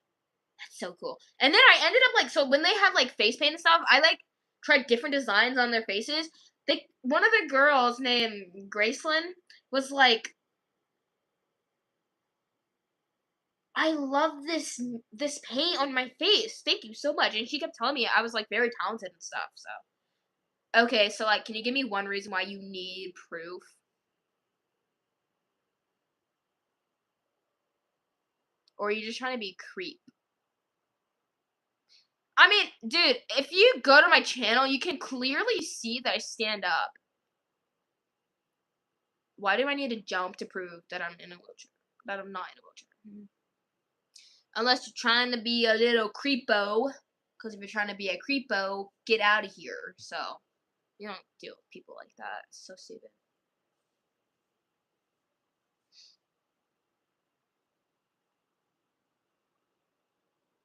that's so cool. And then I ended up like, so when they have like face paint and stuff, I like tried different designs on their faces. One of the girls named Gracelyn was like, I love this paint on my face. Thank you so much. And she kept telling me I was like very talented and stuff. So, okay, so like, can you give me one reason why you need proof? Or are you just trying to be creep? I mean, dude, if you go to my channel, you can clearly see that I stand up. Why do I need to jump to prove that I'm in a wheelchair? That I'm not in a wheelchair? Unless you're trying to be a little creepo. Because if you're trying to be a creepo, get out of here. So, you don't deal with people like that. It's so stupid.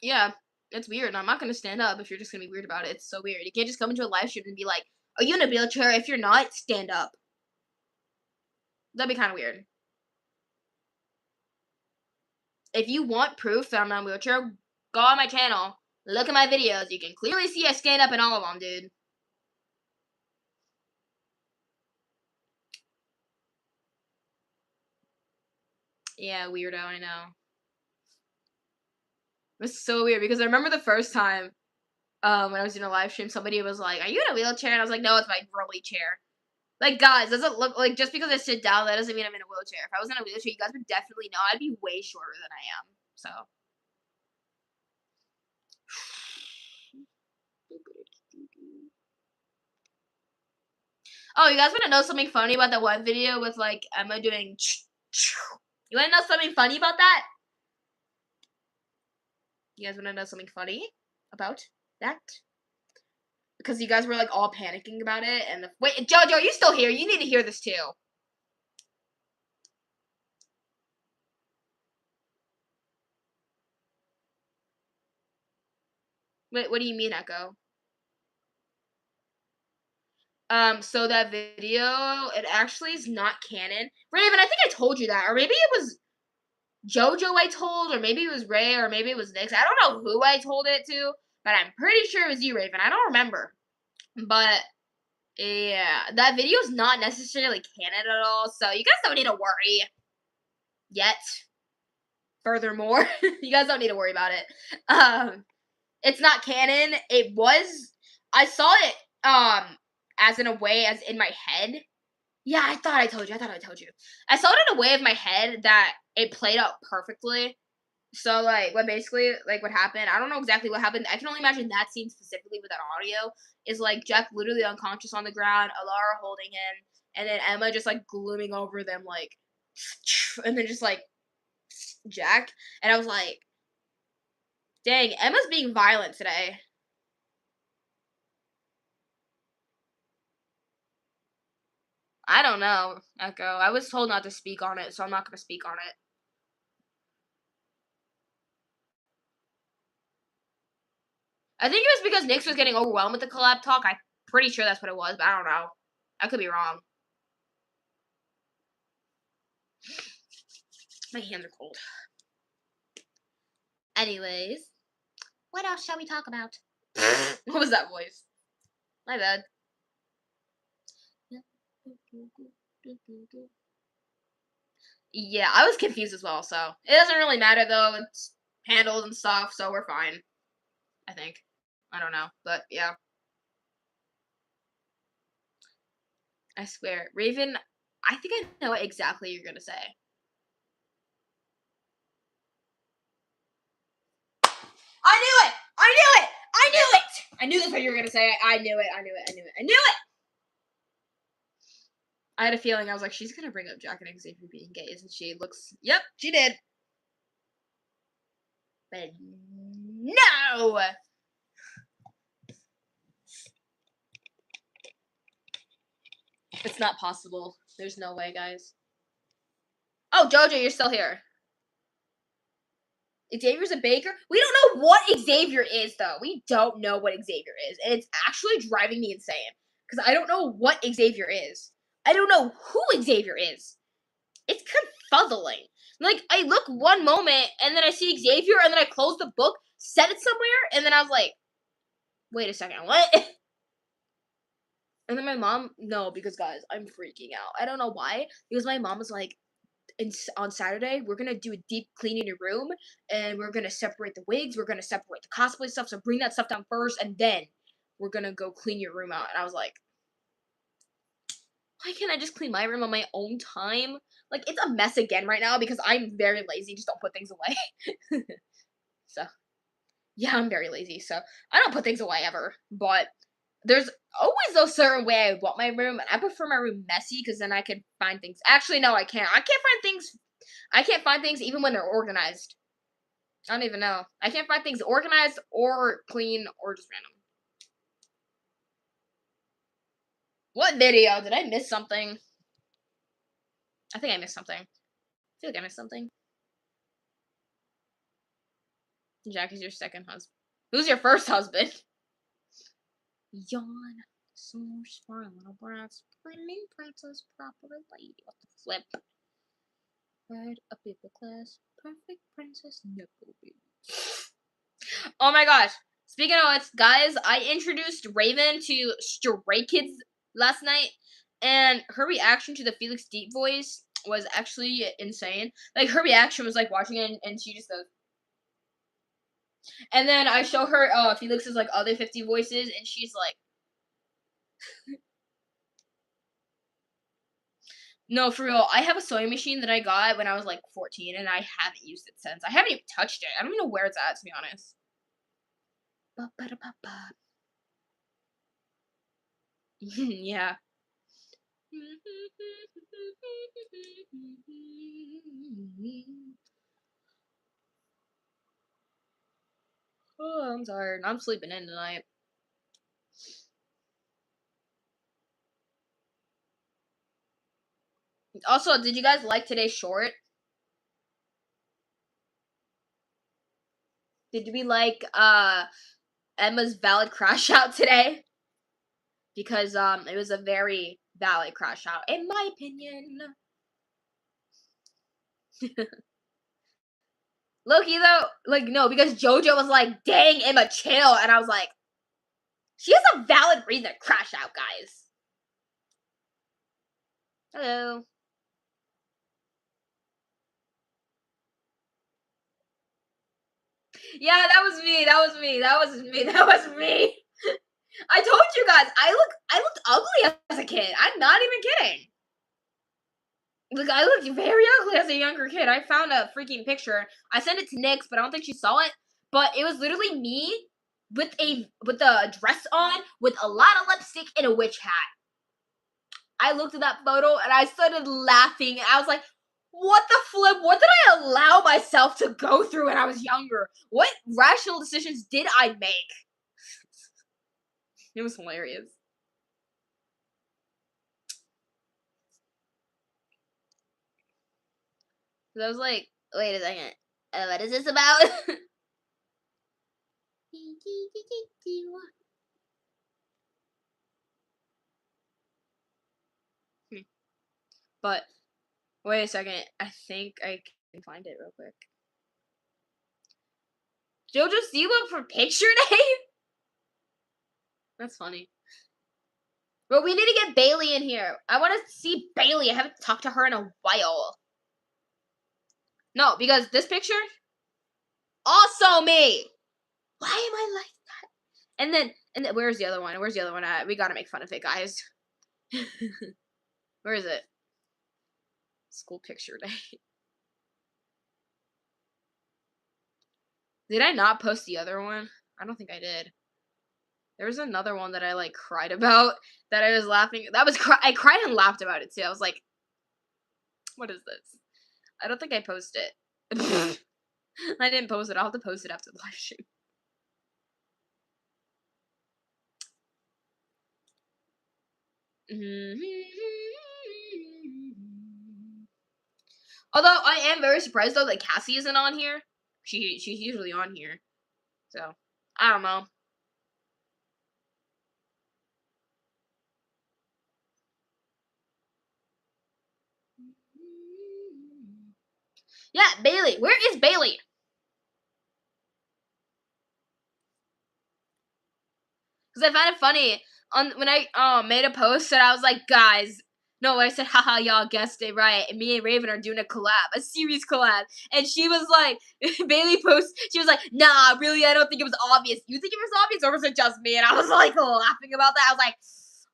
Yeah, it's weird. I'm not going to stand up if you're just going to be weird about it. It's so weird. You can't just come into a live stream and be like, are you in a wheelchair? If you're not, stand up. That'd be kind of weird. If you want proof that I'm not in a wheelchair, go on my channel. Look at my videos. You can clearly see I stand up in all of them, dude. Yeah, weirdo, I know. It was so weird because I remember the first time when I was doing a live stream, somebody was like, are you in a wheelchair? And I was like, no, it's my rolly chair. Like, guys, does it look like, just because I sit down, that doesn't mean I'm in a wheelchair. If I was in a wheelchair, you guys would definitely know. I'd be way shorter than I am. So. Oh, you guys want to know something funny about that one video with, like, Emma doing You want to know something funny about that? You guys want to know something funny about that? Because you guys were, like, all panicking about it, and wait, Jojo, are you still here? You need to hear this, too. Wait, what do you mean, Echo? So that video, it actually is not canon. Raven, I think I told you that, or maybe it was JoJo I told, or maybe it was Ray, or maybe it was Nyx. I don't know who I told it to, but I'm pretty sure it was you, Raven. I don't remember. But yeah, that video is not necessarily canon at all, so you guys don't need to worry yet. Furthermore, you guys don't need to worry about it. It's not canon. It was. I saw it as in a way as in my head. Yeah, I thought I told you. I saw it in a way of my head that it played out perfectly. So like what happened, I don't know exactly what happened. I can only imagine that scene specifically with that audio is like Jack literally unconscious on the ground, Alara holding him, and then Emma just like glooming over them like and then just like Jack. And I was like, dang, Emma's being violent today. I don't know, Echo. I was told not to speak on it, so I'm not gonna speak on it. I think it was because Nyx was getting overwhelmed with the collab talk. I'm pretty sure that's what it was, but I don't know. I could be wrong. My hands are cold. Anyways, what else shall we talk about? What was that voice? My bad. Yeah, I was confused as well, so it doesn't really matter though. It's handled and stuff, so we're fine. I think. I don't know, but yeah. I swear. Raven, I think I know what exactly you're gonna say. I knew it! I knew it! I knew it! I knew that's what you were gonna say. I knew it. I knew it. I knew it. I knew it! I had a feeling. I was like, she's gonna bring up Jack and Xavier being gay, isn't she? Looks. Yep, she did. But no! It's not possible. There's no way, guys. Oh, Jojo, you're still here. Xavier's a baker? We don't know what Xavier is, though. We don't know what Xavier is. And it's actually driving me insane. Because I don't know what Xavier is. I don't know who Xavier is. It's confuzzling. Like, I look one moment, and then I see Xavier, and then I close the book, set it somewhere, and then I was like, wait a second, what? And then my mom, no, because guys, I'm freaking out. I don't know why. Because my mom was like, on Saturday, we're gonna do a deep clean in your room, and we're gonna separate the wigs, we're gonna separate the cosplay stuff, so bring that stuff down first, and then we're gonna go clean your room out. And I was like, why can't I just clean my room on my own time? Like, it's a mess again right now because I'm very lazy, just don't put things away. So, yeah, I'm very lazy, so I don't put things away ever, but there's always a certain way I want my room, and I prefer my room messy because then I can find things. Actually, no, I can't. I can't find things. I can't find things even when they're organized. I don't even know. I can't find things organized or clean or just random. What video? Did I miss something? I think I missed something. I feel like I missed something. Jack is your second husband. Who's your first husband? Yawn. So smart little brats. Pretty princess, proper lady. What the flip? Ride a paper class. Perfect princess nipple baby. Oh my gosh. Speaking of which, guys, I introduced Raven to Stray Kids last night, and her reaction to the Felix deep voice was actually insane. Like, her reaction was like watching it, and she just goes. And then I show her Felix's like other 50 voices, and she's like, no, for real. I have a sewing machine that I got when I was like 14, and I haven't used it since. I haven't even touched it. I don't even know where it's at, to be honest. Yeah. Oh, I'm tired. I'm sleeping in tonight. Also, did you guys like today's short? Did we like Emma's valid crash out today because it was a very valid crash out in my opinion. Loki though, like no, because JoJo was like, "Dang, Emma, chill," and I was like, "She has a valid reason to crash out, guys." Hello. Yeah, that was me. That was me. That was me. That was me. I told you guys, I looked ugly as a kid. I'm not even kidding. Like I looked very ugly as a younger kid. I found a freaking picture. I sent it to Nyx, but I don't think she saw it. But it was literally me with a dress on, with a lot of lipstick and a witch hat. I looked at that photo and I started laughing. I was like, what the flip? What did I allow myself to go through when I was younger? What rational decisions did I make? It was hilarious. So I was like, wait a second. What is this about? But wait a second. I think I can find it real quick. JoJo, see you up for picture day? That's funny. But we need to get Bailey in here. I want to see Bailey. I haven't talked to her in a while. No, because this picture, also me. Why am I like that? And then, where's the other one? Where's the other one at? We gotta make fun of it, guys. Where is it? School picture day. Did I not post the other one? I don't think I did. There was another one that I like cried about that I was laughing. I cried and laughed about it too. I was like, what is this? I don't think I posted it. I didn't post it. I'll have to post it after the live stream. Although I am very surprised though that Cassie isn't on here. She's usually on here. So I don't know. Yeah, Bailey. Where is Bailey? Because I found it funny on when I made a post and I was like, guys. No, I said, haha, y'all guessed it right. And me and Raven are doing a collab, a series collab. And she was like, Bailey post, she was like, nah, really, I don't think it was obvious. You think it was obvious or was it just me? And I was like laughing about that. I was like,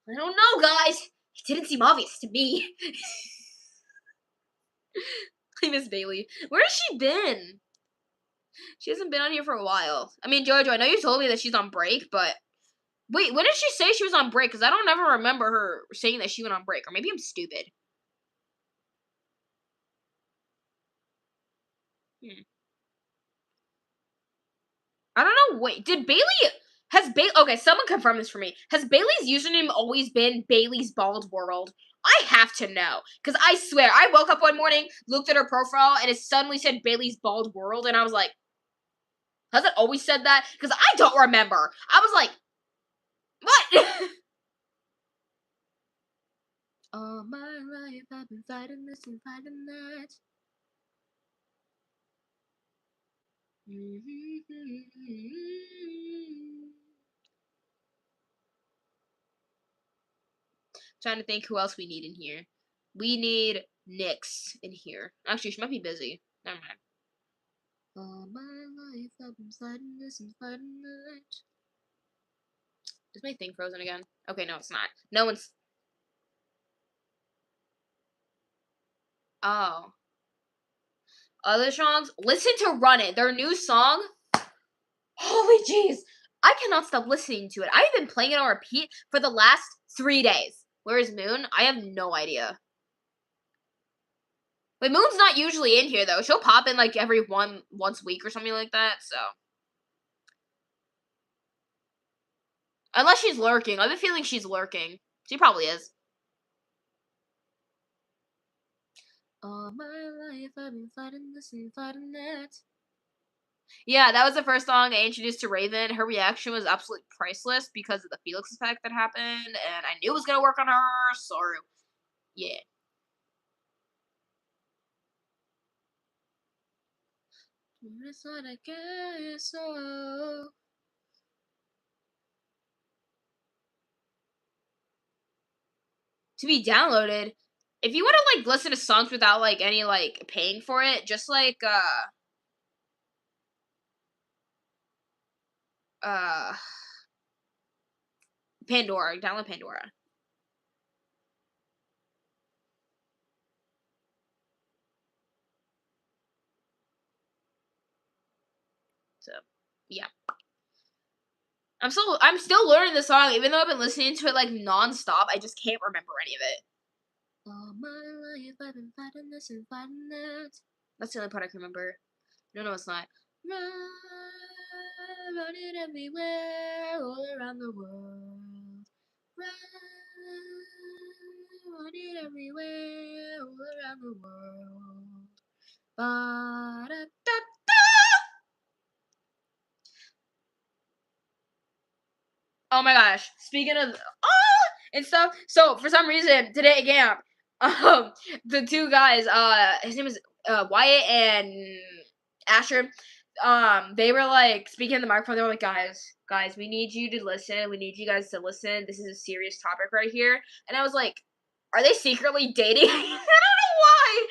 I don't know, guys. It didn't seem obvious to me. I miss Bailey. Where has she been? She hasn't been on here for a while. I mean, Jojo, I know you told me that she's on break, but wait, when did she say she was on break? Because I don't ever remember her saying that she went on break. Or maybe I'm stupid. I don't know. Wait, did Bailey... Okay, someone confirm this for me. Has Bailey's username always been Bailey's Bald World? I have to know. Because I swear, I woke up one morning, looked at her profile, and it suddenly said Bailey's Bald World, and I was like, has it always said that? Because I don't remember. I was like, what? All my life I've been fighting this and fighting that. Trying to think who else we need in here. We need Nyx in here. Actually, she might be busy. Never mind. All my life I've been fighting this and fighting that. Is my thing frozen again? Okay, no, it's not. No one's... Oh. Other songs? Listen to Run It. Their new song. Holy jeez. I cannot stop listening to it. I've been playing it on repeat for the last 3 days. Where is Moon? I have no idea. But Moon's not usually in here, though. She'll pop in, like, once a week or something like that, so. Unless she's lurking. I have a feeling she's lurking. She probably is. All my life I've been fighting this and fighting that. Yeah, that was the first song I introduced to Raven. Her reaction was absolutely priceless because of the Felix effect that happened, and I knew it was gonna work on her, so yeah. It's what I guess so. To be downloaded. If you wanna, like, listen to songs without, like, any, like, paying for it, just like, uh, Pandora, download Pandora. So, yeah. I'm still learning the song, even though I've been listening to it, like, nonstop, I just can't remember any of it. All my life I've been fighting this and fighting that. That's the only part I can remember. No, it's not. Run, run it everywhere, all around the world. Run, run it everywhere, all around the world. Ba-da-da-da. Oh my gosh! Speaking of and stuff, so for some reason today at camp, um, the two guys, his name is Wyatt and Asher, they were like speaking in the microphone. They were like, guys, we need you to listen. We need you guys to listen. This is a serious topic right here. And I was like, are they secretly dating? I don't know why.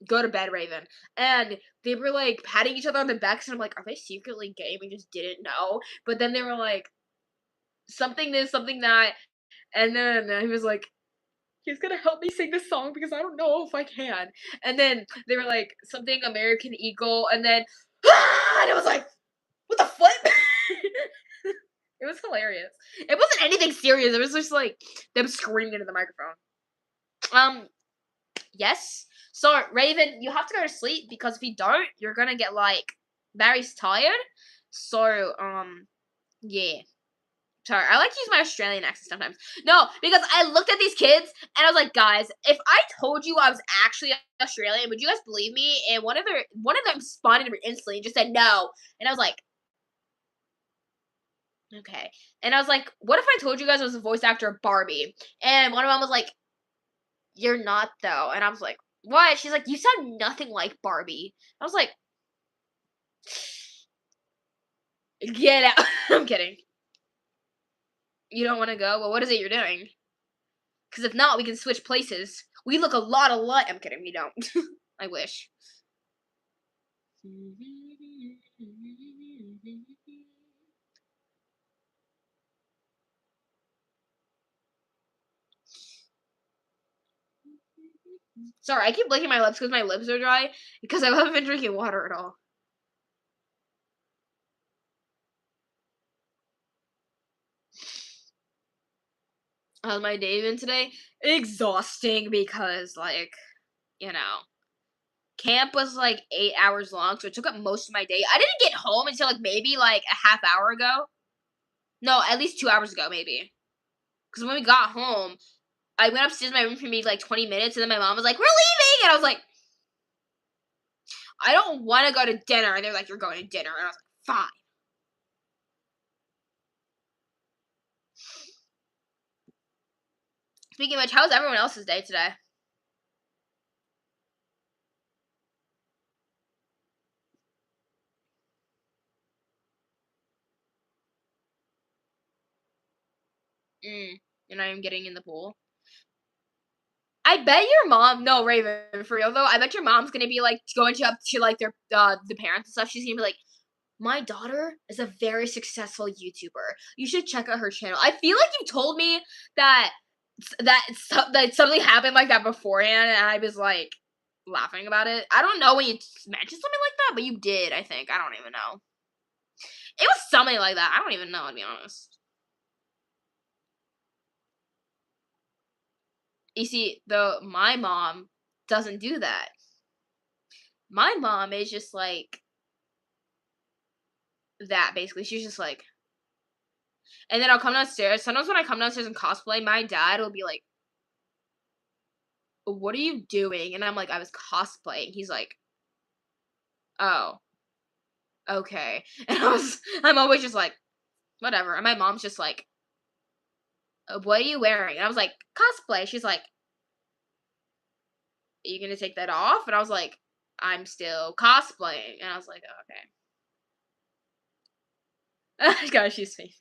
Go to bed, Raven. And they were like patting each other on the backs, and I'm like, are they secretly gay? We just didn't know. But then they were like, something this, something that, and then he was like, he's gonna help me sing this song because I don't know if I can. And then they were like, something American Eagle, and then, and it was like, what the flip? It was hilarious. It wasn't anything serious. It was just like them screaming into the microphone. Yes. So Raven, you have to go to sleep because if you don't, you're gonna get like very tired. So yeah. Sorry, I like to use my Australian accent sometimes. No, because I looked at these kids and I was like, guys, if I told you I was actually Australian, would you guys believe me? And one of them responded to me instantly and just said no. And I was like, okay. And I was like, what if I told you guys I was a voice actor of Barbie? And one of them was like, you're not though. And I was like, what? She's like, you sound nothing like Barbie. I was like, get out. I'm kidding. You don't want to go? Well, what is it you're doing? Because if not, we can switch places. We look a lot alike. I'm kidding, we don't. I wish. Sorry, I keep licking my lips because my lips are dry because I haven't been drinking water at all. How's my day been today? Exhausting because, like, you know, camp was like 8 hours long, so it took up most of my day. I didn't get home until like maybe like a half hour ago. No, at least 2 hours ago, maybe. Because when we got home, I went upstairs to my room for maybe like 20 minutes, and then my mom was like, "We're leaving," and I was like, "I don't want to go to dinner," and they're like, "You're going to dinner," and I was like, "Fine." Speaking of which, how's everyone else's day today? You're not even getting in the pool. I bet your mom. No, Raven, for real though. I bet your mom's gonna be like going up to like their the parents and stuff. She's gonna be like, my daughter is a very successful YouTuber. You should check out her channel. I feel like you told me that that something happened like that beforehand, and I was like laughing about it. I don't know when you mentioned something like that, but you did. I think I don't even know. It was something like that. I don't even know, to be honest. You see, though, my mom doesn't do that. My mom is just like that. Basically, she's just like, and then I'll come downstairs. Sometimes when I come downstairs and cosplay, my dad will be like, what are you doing? And I'm like, I was cosplaying. He's like, oh. okay. And I'm always just like, whatever. And my mom's just like, what are you wearing? And I was like, cosplay. She's like, are you gonna take that off? And I was like, I'm still cosplaying. And I was like, okay. God, she's famous.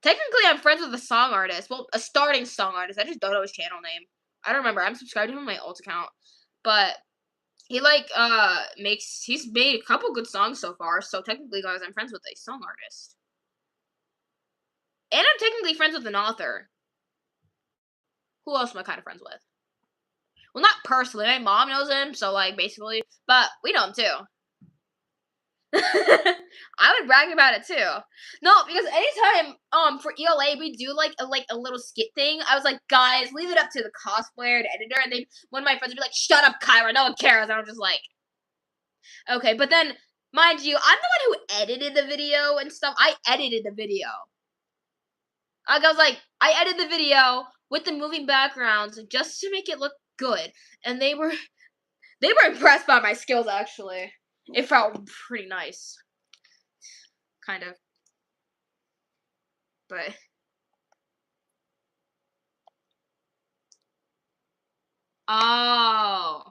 Technically, I'm friends with a song artist. Well, a starting song artist. I just don't know his channel name. I don't remember. I'm subscribed to him on my alt account. But he he's made a couple good songs so far. So technically, guys, I'm friends with a song artist. And I'm technically friends with an author. Who else am I kind of friends with? Well, not personally. My mom knows him, so like basically, but we know him too. I would brag about it too. No, because anytime for ELA we do like a little skit thing, I was like, guys, leave it up to the cosplayer and editor, and one of my friends would be like, shut up, Kyra, no one cares. And I'm just like, okay, but then mind you, I'm the one who edited the video and stuff. I edited the video. I was like, I edited the video with the moving backgrounds just to make it look good, and they were impressed by my skills. Actually, it felt pretty nice, kind of, but oh,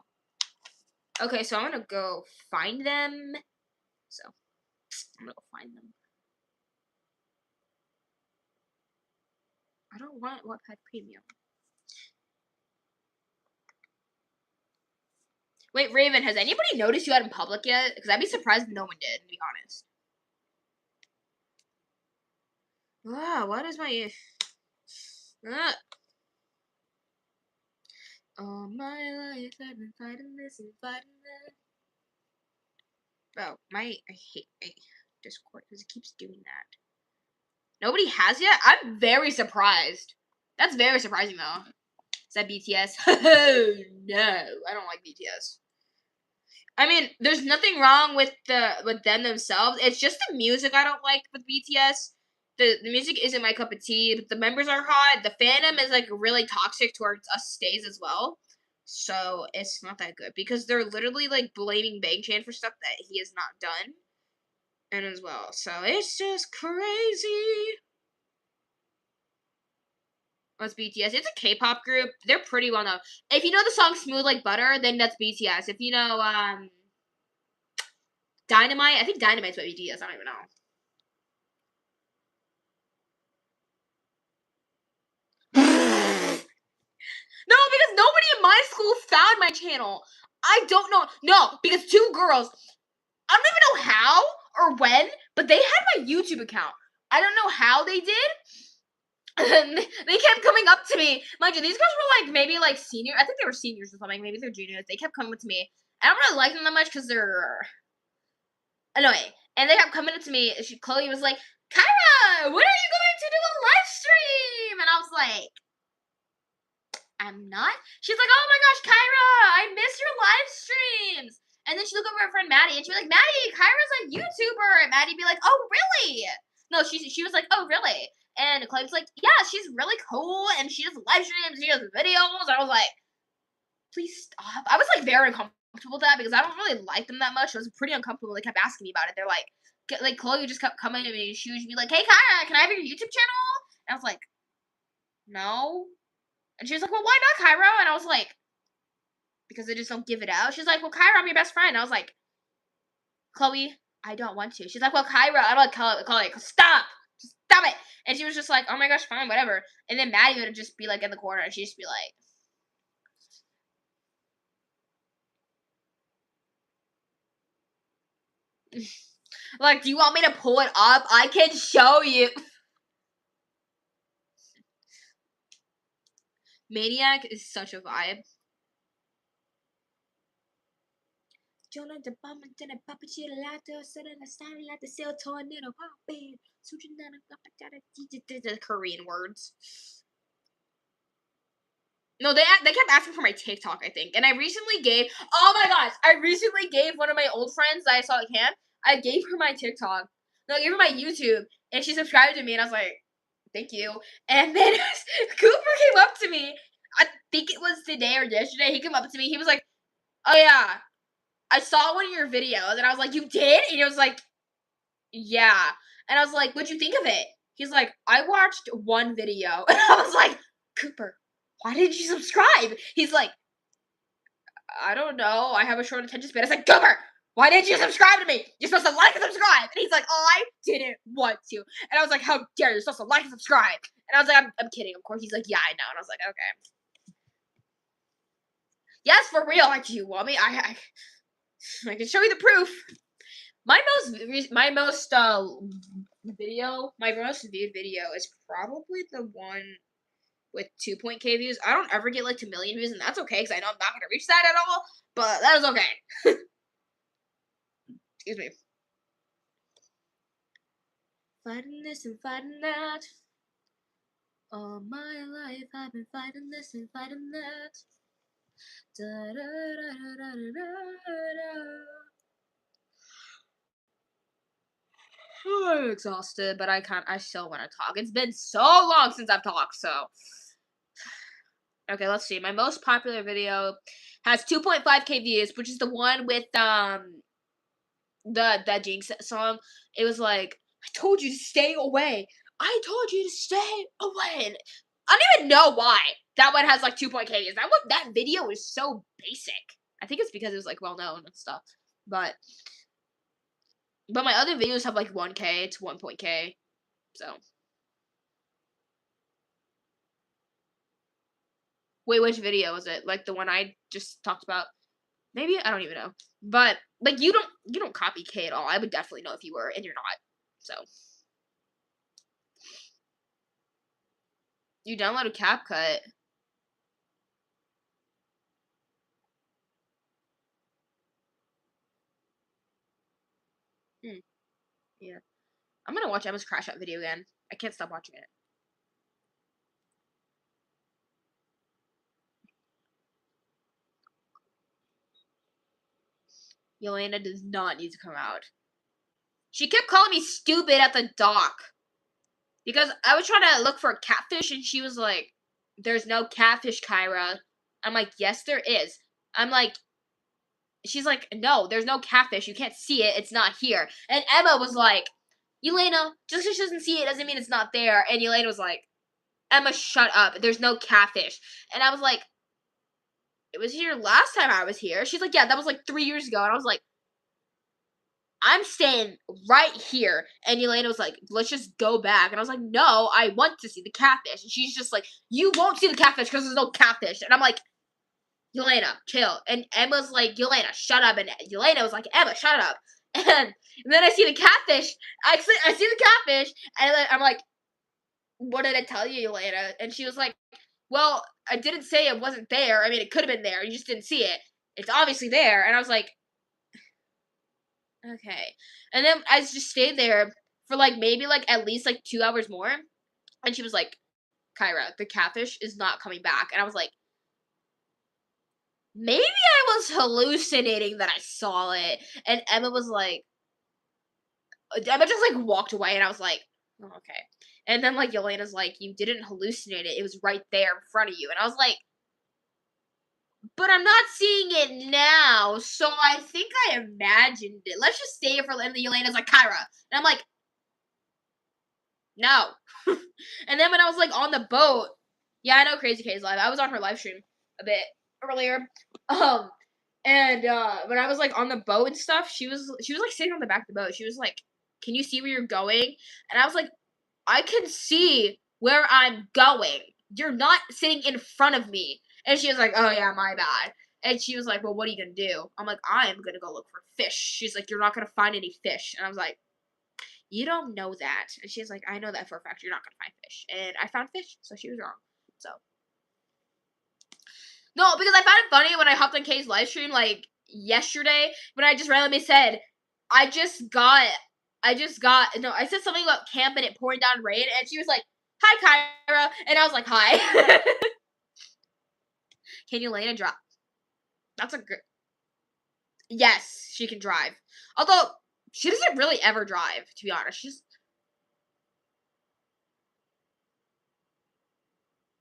okay. So I'm gonna go find them. So I'm gonna go find them. I don't want Wattpad Premium. Wait, Raven, has anybody noticed you out in public yet? Because I'd be surprised if no one did, to be honest. Wow, what is my... All my life I've been fighting this and fighting that. Oh, I hate Discord because it keeps doing that. Nobody has yet? I'm very surprised. That's very surprising, though. Is that BTS? Oh, no. I don't like BTS. I mean, there's nothing wrong with them themselves. It's just the music I don't like with BTS. The music isn't my cup of tea. But the members are hot. The fandom is like really toxic towards us stays as well. So it's not that good because they're literally like blaming Bang Chan for stuff that he has not done, and as well. So it's just crazy. What's BTS? It's a K-pop group. They're pretty well known. If you know the song "Smooth Like Butter," then that's BTS. If you know Dynamite, I think Dynamite's by BTS. I don't even know. No, because nobody in my school found my channel. I don't know. No, because two girls, I don't even know how or when, but they had my YouTube account. I don't know how they did. And they kept coming up to me. Mind you, these girls were like maybe like senior. I think they were seniors or something. Maybe they're juniors. They kept coming up to me. I don't really like them that much because they're annoying. And they kept coming up to me. Chloe was like, Kyra, when are you going to do a live stream? And I was like, I'm not. She's like, oh my gosh, Kyra, I miss your live streams. And then she looked over at her friend Maddie, and she was like, Maddie, Kyra's a YouTuber. And Maddie be like, oh, really? No, she was like, oh, really? And Clay was like, yeah, she's really cool, and she does live streams, she does videos. And I was like, please stop. I was like very uncomfortable with that because I don't really like them that much. I was pretty uncomfortable. They kept asking me about it. They're like Chloe just kept coming to me. She would be like, hey, Kyra, can I have your YouTube channel? And I was like, no. And she was like, well, why not, Kyra? And I was like, because they just don't give it out. She's like, well, Kyra, I'm your best friend. And I was like, Chloe, I don't want to. She's like, well, Kyra, I'm like, Chloe, stop. Just stop it. And she was just like, oh my gosh, fine, whatever. And then Maddie would just be like in the corner, and she'd just be like, like, do you want me to pull it up? I can show you. Maniac is such a vibe. The Korean words. No, they kept asking for my TikTok, I think. And I recently gave, oh my gosh, I recently gave one of my old friends that I saw at camp, I gave her my TikTok. No, I gave her my YouTube, and she subscribed to me, and I was like, thank you. And then Cooper came up to me, I think it was today or yesterday, he came up to me, he was like, oh yeah, I saw one of your videos and I was like, you did? And he was like, yeah. And I was like, what'd you think of it? He's like, I watched one video. And I was like, Cooper, why didn't you subscribe? He's like, I don't know. I have a short attention span. I was like, Cooper, why didn't you subscribe to me? You're supposed to like and subscribe. And he's like, I didn't want to. And I was like, how dare you? You're supposed to like and subscribe. And I was like, I'm kidding, of course. He's like, yeah, I know. And I was like, okay. Yes, for real. Like, do you want me? I can show you the proof. My most viewed video is probably the one with 2.k views. I don't ever get like to million views, and that's okay because I know I'm not gonna reach that at all. But that is okay. Excuse me. Fighting this and fighting that. All my life I've been fighting this and fighting that. Da, da, da, da, da, da, da. I'm exhausted, but I still want to talk. It's been so long since I've talked, so. Okay, let's see. My most popular video has 2.5k views, which is the one with the Jinx song. It was like, I told you to stay away. I told you to stay away. And I don't even know why that one has like 2.k views. That video is so basic. I think it's because it was like well known and stuff. But my other videos have like 1k to 1.k. So wait, which video was it? Like the one I just talked about? Maybe I don't even know. But like you don't copy K at all. I would definitely know if you were, and you're not. So you downloaded CapCut. Yeah. I'm gonna watch Emma's Crash Out video again. I can't stop watching it. Yelena does not need to come out. She kept calling me stupid at the dock. Because I was trying to look for a catfish and she was like, there's no catfish, Kyra. I'm like, yes, there is. I'm like, she's like, no, there's no catfish. You can't see it. It's not here. And Emma was like, Yelena, just because she doesn't see it doesn't mean it's not there. And Yelena was like, Emma, shut up. There's no catfish. And I was like, it was here last time I was here. She's like, yeah, that was like 3 years ago. And I was like, I'm staying right here. And Elena was like, let's just go back. And I was like, no, I want to see the catfish. And she's just like, you won't see the catfish because there's no catfish. And I'm like, Elena, chill. And Emma's like, Elena, shut up. And Elena was like, Emma, shut up. And then I see the catfish. I see the catfish. And then I'm like, what did I tell you, Elena? And she was like, well, I didn't say it wasn't there. I mean, it could have been there. You just didn't see it. It's obviously there. And I was like, okay. And then I just stayed there for like maybe like at least like 2 hours more. And she was like, Kyra, the catfish is not coming back. And I was like, maybe I was hallucinating that I saw it. And Emma was like, Emma just like walked away and I was like, oh, okay. And then like Yelena's like, you didn't hallucinate it. It was right there in front of you. And I was like, but I'm not seeing it now, so I think I imagined it. Let's just stay here for. And then Yelena's like, Kyra. And I'm like, no. And then when I was like on the boat, yeah, I know Crazy K's live. I was on her live stream a bit earlier. And when I was like on the boat and stuff, she was like sitting on the back of the boat. She was like, can you see where you're going? And I was like, I can see where I'm going. You're not sitting in front of me. And she was like, oh yeah, my bad. And she was like, well, what are you gonna do? I'm like, I'm gonna go look for fish. She's like, you're not gonna find any fish. And I was like, you don't know that. And she's like, I know that for a fact. You're not gonna find fish. And I found fish, so she was wrong. So no, because I found it funny when I hopped on Kay's live stream like yesterday when I just randomly said, I said something about camp and it pouring down rain, and she was like, hi, Kyra. And I was like, hi. Can you land a drop? That's a good. Yes, she can drive. Although, she doesn't really ever drive, to be honest.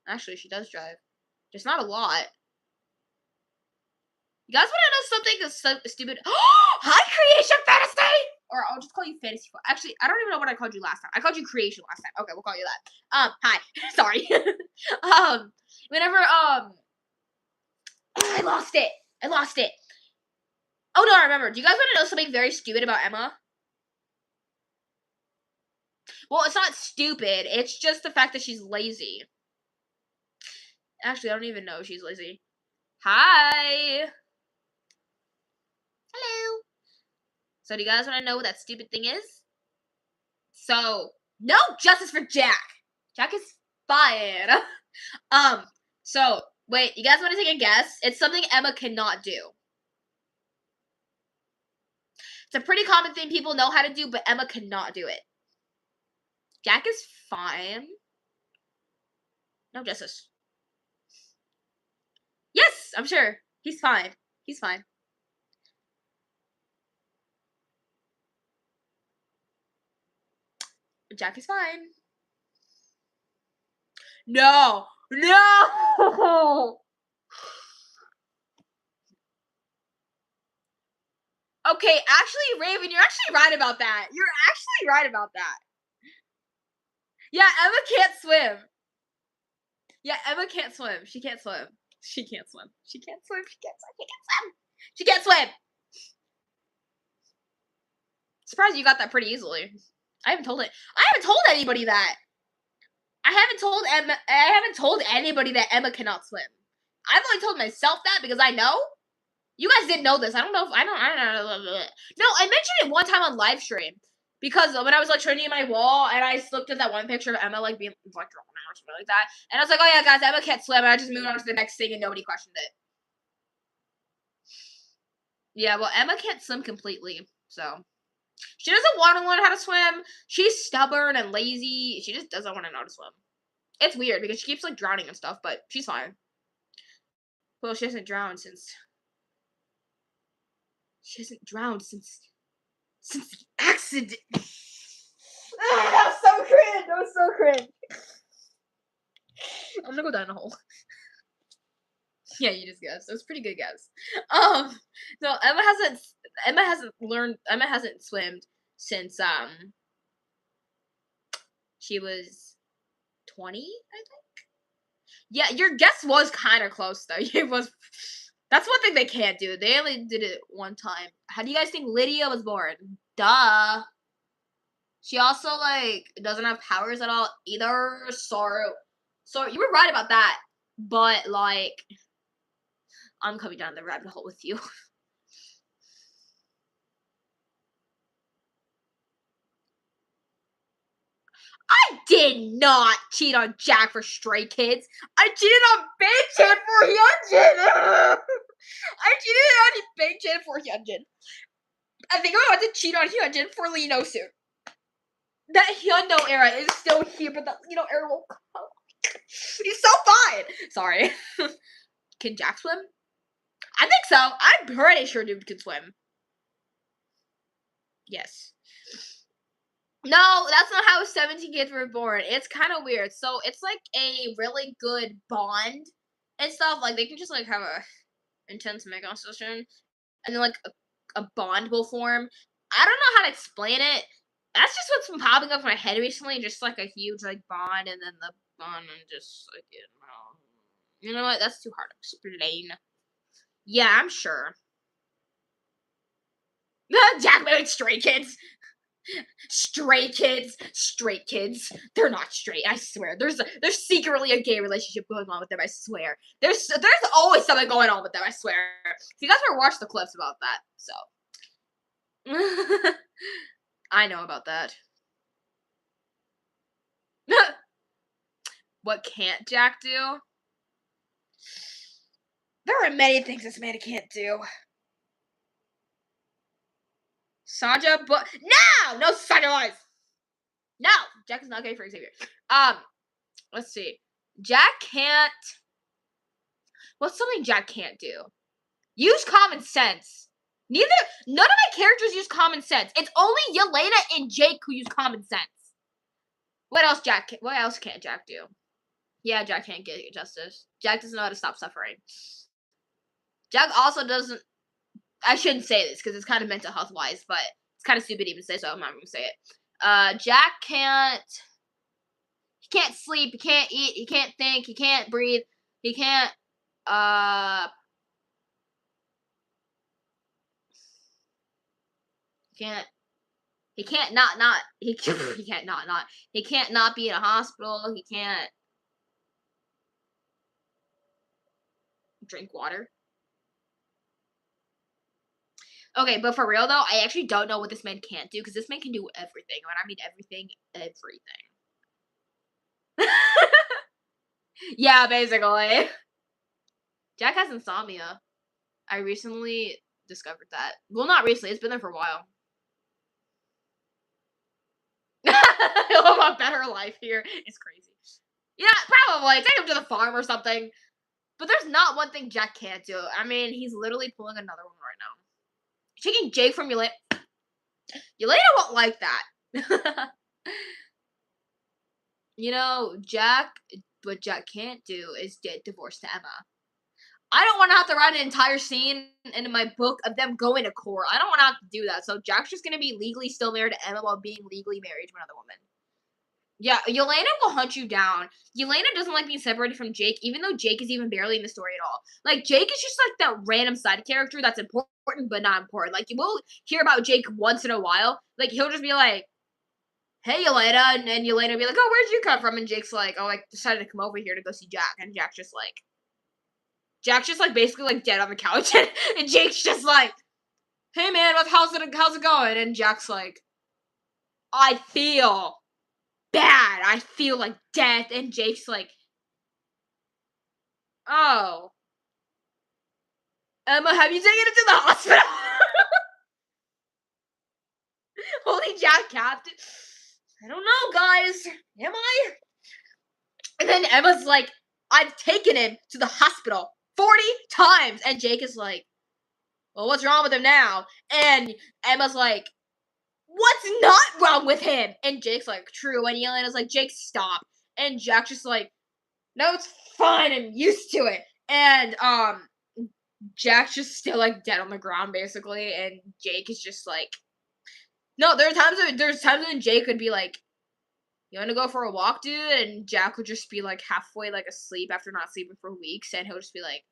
Actually, she does drive. Just not a lot. You guys want to know something that's so stupid? Hi, creation fantasy! Or I'll just call you fantasy. Actually, I don't even know what I called you last time. I called you creation last time. Okay, we'll call you that. Hi. Sorry. Whenever, I lost it. Oh, no, I remember. Do you guys want to know something very stupid about Emma? Well, it's not stupid. It's just the fact that she's lazy. Actually, I don't even know if she's lazy. Hi. Hello. So, do you guys want to know what that stupid thing is? So, no justice for Jack. Jack is fine. So, wait, you guys want to take a guess? It's something Emma cannot do. It's a pretty common thing people know how to do, but Emma cannot do it. Jack is fine. No justice. Yes, I'm sure. He's fine. He's fine. Jack is fine. No. Okay, actually, Raven, you're actually right about that. Yeah, Emma can't swim. Yeah, Emma can't swim. She can't swim. She can't swim. Surprised you got that pretty easily. I haven't told anybody that. I haven't told anybody that Emma cannot swim. I've only told myself that because I know. You guys didn't know this. I don't know. No, I mentioned it one time on live stream because when I was like training in my wall and I looked at that one picture of Emma like being like drowning or something like that, and I was like, oh yeah, guys, Emma can't swim. And I just moved on to the next thing and nobody questioned it. Yeah, well, Emma can't swim completely, so she doesn't want to learn how to swim. She's stubborn and lazy. She just doesn't want to know how to swim. It's weird because she keeps like drowning and stuff, but she's fine. Well, she hasn't drowned since the accident. That was so cringe. I'm gonna go down a hole. Yeah, you just guessed. It was a pretty good guess. No, Emma hasn't swum since she was 20, I think. Yeah, your guess was kind of close though. It was. That's one thing they can't do. They only did it one time. How do you guys think Lydia was born? Duh. She also like doesn't have powers at all either. So you were right about that. But like, I'm coming down the rabbit hole with you. I did not cheat on Jack for Stray Kids. I cheated on Big Chan for Hyunjin. I cheated on Big Chan for Hyunjin. I think I'm about to cheat on Hyunjin for Lino soon. That Hyundo era is still here, but that Lino era will come. He's so fine. Sorry. Can Jack swim? I think so. I'm pretty sure dude can swim. Yes. No, that's not how 17 kids were born. It's kind of weird. So it's like a really good bond and stuff. Like they can just like have a intense mega session, and then like a bond will form. I don't know how to explain it. That's just what's been popping up in my head recently. Just like a huge like bond, and then the bond and just like you know what? That's too hard to explain. Yeah, I'm sure. Jack married Stray Kids. Stray kids. They're not straight. I swear. There's secretly a gay relationship going on with them. I swear. There's always something going on with them. I swear. If you guys ever watched the clips about that, so I know about that. What can't Jack do? There are many things this man can't do. Sanja, but no Sanja lies. No, Jack is not gay for Xavier. Let's see. Jack can't. What's something Jack can't do? Use common sense. None of my characters use common sense. It's only Yelena and Jake who use common sense. What else can't Jack do? Yeah, Jack can't get justice. Jack doesn't know how to stop suffering. Jack also doesn't. I shouldn't say this because it's kind of mental health wise, but it's kind of stupid to even say, so I'm not gonna say it. Jack can't. He can't sleep. He can't eat. He can't think. He can't breathe. He can't. Uh. Can't. He can't not. He can't not. He can't not be in a hospital. He can't drink water. Okay, but for real though, I actually don't know what this man can't do because this man can do everything. When I mean everything, everything. Yeah, basically. Jack has insomnia. I recently discovered that. Well, not recently. It's been there for a while. He'll have a better life here. It's crazy. Yeah, probably. Take him to the farm or something. But there's not one thing Jack can't do. I mean, he's literally pulling another one right now. Taking Jake from Yelena. Yelena won't like that. You know, what Jack can't do is get divorced to Emma. I don't want to have to write an entire scene in my book of them going to court. I don't want to have to do that. So Jack's just going to be legally still married to Emma while being legally married to another woman. Yeah, Yelena will hunt you down. Yelena doesn't like being separated from Jake, even though Jake is even barely in the story at all. Like, Jake is just like that random side character that's important but not important. Like, you will hear about Jake once in a while. Like, he'll just be like, hey, Yelena, and then Yelena will be like, oh, where'd you come from? And Jake's like, oh, I decided to come over here to go see Jack. And Jack's just like basically like dead on the couch. And Jake's just like, hey, man, how's it going? And Jack's like, I feel bad. I feel like death. And Jake's like, oh, Emma, have you taken it to the hospital? Holding Jack captive. I don't know, guys. Am I? And then Emma's like, I've taken him to the hospital 40 times. And Jake is like, well, what's wrong with him now? And Emma's like, what's not wrong with him? And Jake's like, true. And Yelena's like, Jake, stop. And Jack's just like, no, it's fine. I'm used to it. And Jack's just still like dead on the ground basically, and Jake is just like, no. There's times when Jake would be like, you want to go for a walk, dude? And Jack would just be like halfway like asleep after not sleeping for weeks, and he'll just be like,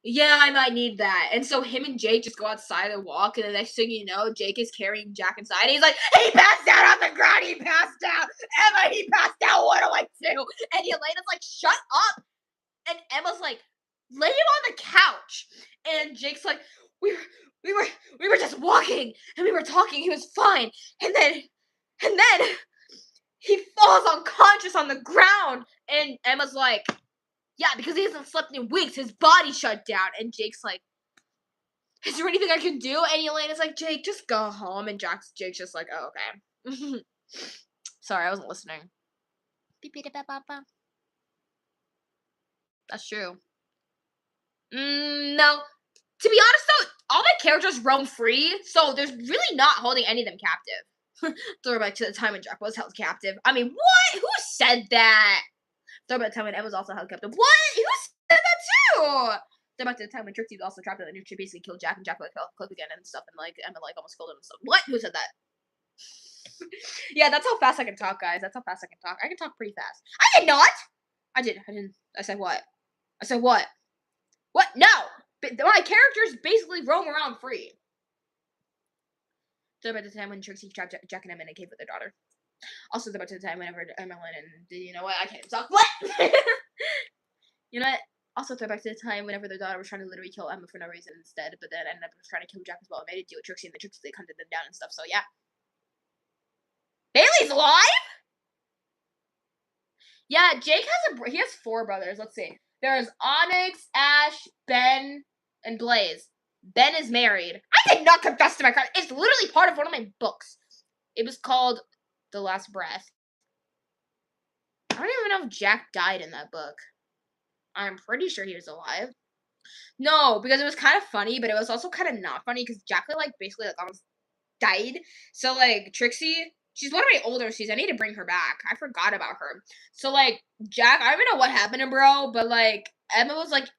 yeah, I might need that. And so him and Jake just go outside and walk, and the next thing you know, Jake is carrying Jack inside. And he's like, he passed out on the ground. He passed out. Emma, he passed out. What do I do? And Elena's like, shut up. And Emma's like, lay him on the couch. And Jake's like, we were just walking and we were talking. He was fine. And then he falls unconscious on the ground. And Emma's like, yeah, because he hasn't slept in weeks. His body shut down. And Jake's like, is there anything I can do? And Elena's like, Jake, just go home. And Jake's just like, oh, okay. Sorry, I wasn't listening. That's true. No. To be honest, though, all my characters roam free, so there's really not holding any of them captive. Throwback to the time when Jack was held captive. I mean, what? Who said that? Throwback to the time when Emma was also held captive. What? Who said that too? Throwback to the time when Trixie was also trapped in the nuke. She basically killed Jack, and Jack like fell off the cliff again and stuff, and like Emma like almost killed him and stuff. What? Who said that? Yeah, that's how fast I can talk, guys. That's how fast I can talk. I can talk pretty fast. I did not. I didn't. I said what? I said what? What? No! My characters basically roam around free. So about the time when Trixie trapped Jack and Emma in a cave with their daughter. Also, about the time whenever Emmeline and you know what? I can't even talk. What? You know what? Also, throw back to the time whenever their daughter was trying to literally kill Emma for no reason instead, but then ended up trying to kill Jack as well. And made it deal with Trixie, and the Trixie they hunted them down and stuff. So yeah. Bailey's alive. Yeah, Jake has 4 brothers. Let's see. There's Onyx, Ash, Ben, and Blaze. Ben is married. I did not confess to my crime. It's literally part of one of my books. It was called The Last Breath. I don't even know if Jack died in that book. I'm pretty sure he was alive. No, because it was kind of funny, but it was also kind of not funny because Jack like basically like almost died. So like Trixie She's one of my older sisters. I need to bring her back. I forgot about her. So like Jack, I don't even know what happened to bro, but like Emma was like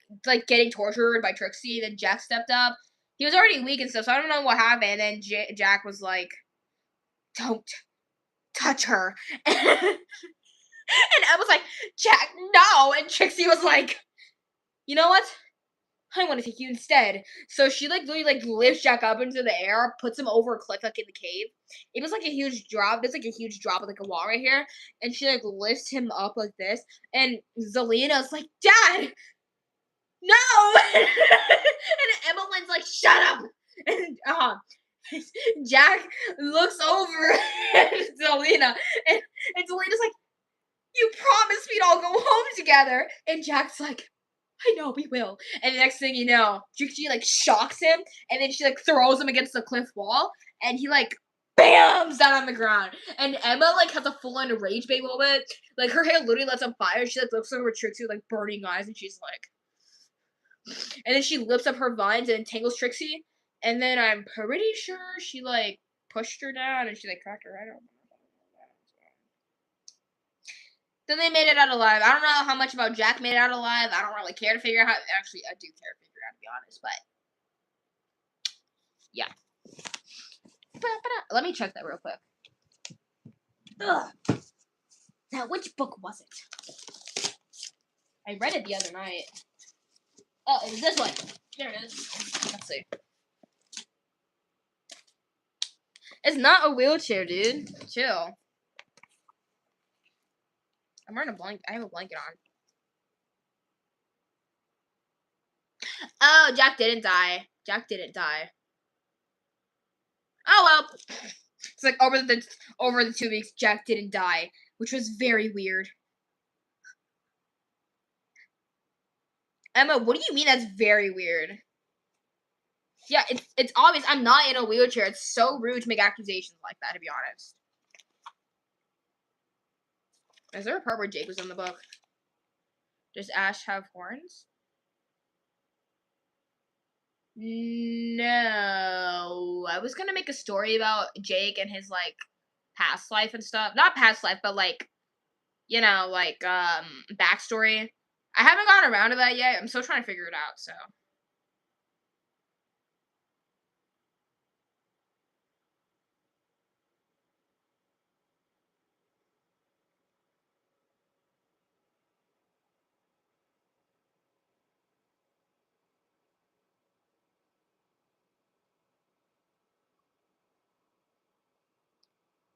getting tortured by Trixie. Then Jack stepped up. He was already weak and stuff, so I don't know what happened. And then Jack was like, "Don't touch her," and Emma's like, "Jack, no!" And Trixie was like, "You know what? I want to take you instead." So she like literally like lifts Jack up into the air, puts him over a cliff like in the cave. It was like a huge drop. There's like a huge drop of like a wall right here, and she like lifts him up like this. And Zelina's like, "Dad, no!" And Emmeline's like, "Shut up!" And Jack looks over at Zelina, and Zelina's like, "You promised we'd all go home together." And Jack's like, "I know we will." And the next thing you know, Trixie like shocks him, and then she like throws him against the cliff wall, and he like bams down on the ground. And Emma like has a full-on rage bait moment. Like her hair literally lights on fire. She like looks over Trixie with like burning eyes, and she's like, and then she lifts up her vines and entangles Trixie. And then I'm pretty sure she like pushed her down, and she like cracked her head open. Then they made it out alive. I don't know how much about Jack made it out alive. I don't really care to figure out how. Actually, I do care to figure out, to be honest. But yeah. Let me check that real quick. Ugh. Now, which book was it? I read it the other night. Oh, it was this one. There it is. Let's see. It's not a wheelchair, dude. Chill. I'm wearing a blanket. I have a blanket on. Oh, Jack didn't die. Jack didn't die. Oh well. It's like over the 2 weeks, Jack didn't die, which was very weird. Emma, what do you mean that's very weird? Yeah, it's obvious. I'm not in a wheelchair. It's so rude to make accusations like that, to be honest. Is there a part where Jake was in the book? Does Ash have horns? No. I was gonna make a story about Jake and his like past life and stuff. Not past life, but like, you know, like backstory. I haven't gotten around to that yet. I'm still trying to figure it out, so.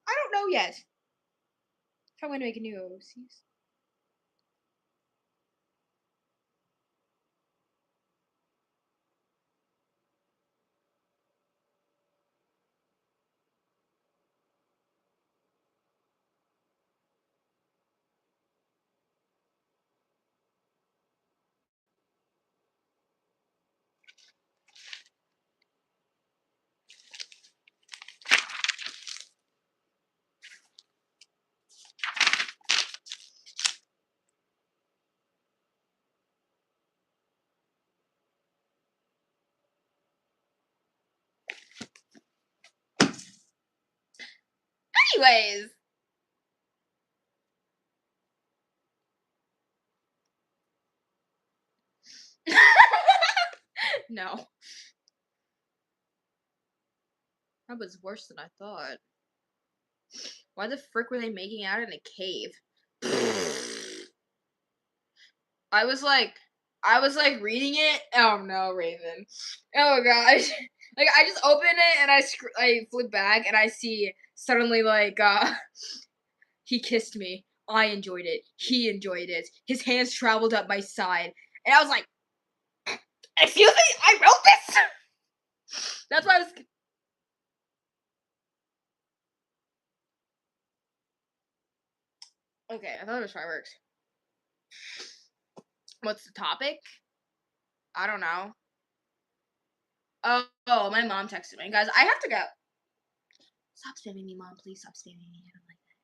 I don't know yet. If I'm gonna make a new OCs. Anyways. No. That was worse than I thought. Why the frick were they making out in a cave? I was like reading it. Oh no, Raven. Oh gosh. Like I just open it and I flip back and I see suddenly like he kissed me. I enjoyed it. He enjoyed it. His hands traveled up my side, and I was like, "Excuse me, I wrote this." That's why I was. Okay, I thought it was fireworks. What's the topic? I don't know. Oh, my mom texted me. Guys, I have to go. Stop spamming me, Mom. Please stop spamming me. I don't like that.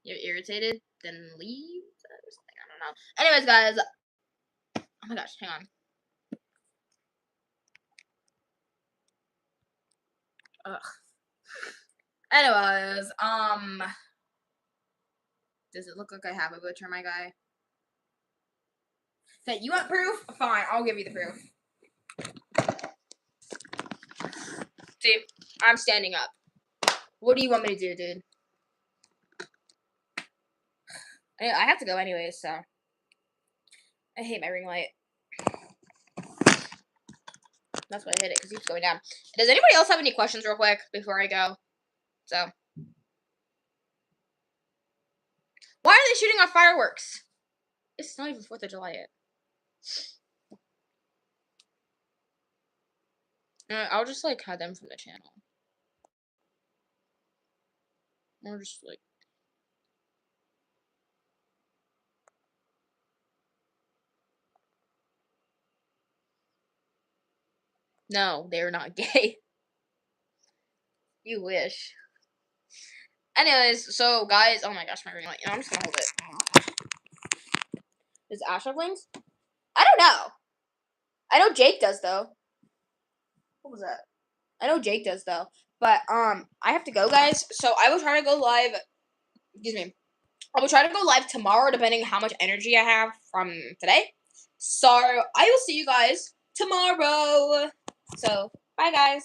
You're irritated? Then leave? Or something. I don't know. Anyways, guys. Oh my gosh, hang on. Ugh. Anyways, does it look like I have a butcher, my guy? Hey, you want proof? Fine, I'll give you the proof. See, I'm standing up. What do you want me to do, dude? I have to go anyways, so. I hate my ring light. That's why I hit it, because it keeps going down. Does anybody else have any questions real quick before I go? So. Why are they shooting off fireworks? It's not even 4th of July yet. I'll just, like, hide them from the channel. Or just, like... No, they're not gay. You wish. Anyways, so, guys... Oh my gosh, my ring light. You know, I'm just gonna hold it. Does Ash have wings? I don't know. I know Jake does, though. What was that? I know Jake does, though. But, I have to go, guys. So, I will try to go live... Excuse me. I will try to go live tomorrow, depending how much energy I have from today. So, I will see you guys tomorrow. So, bye, guys.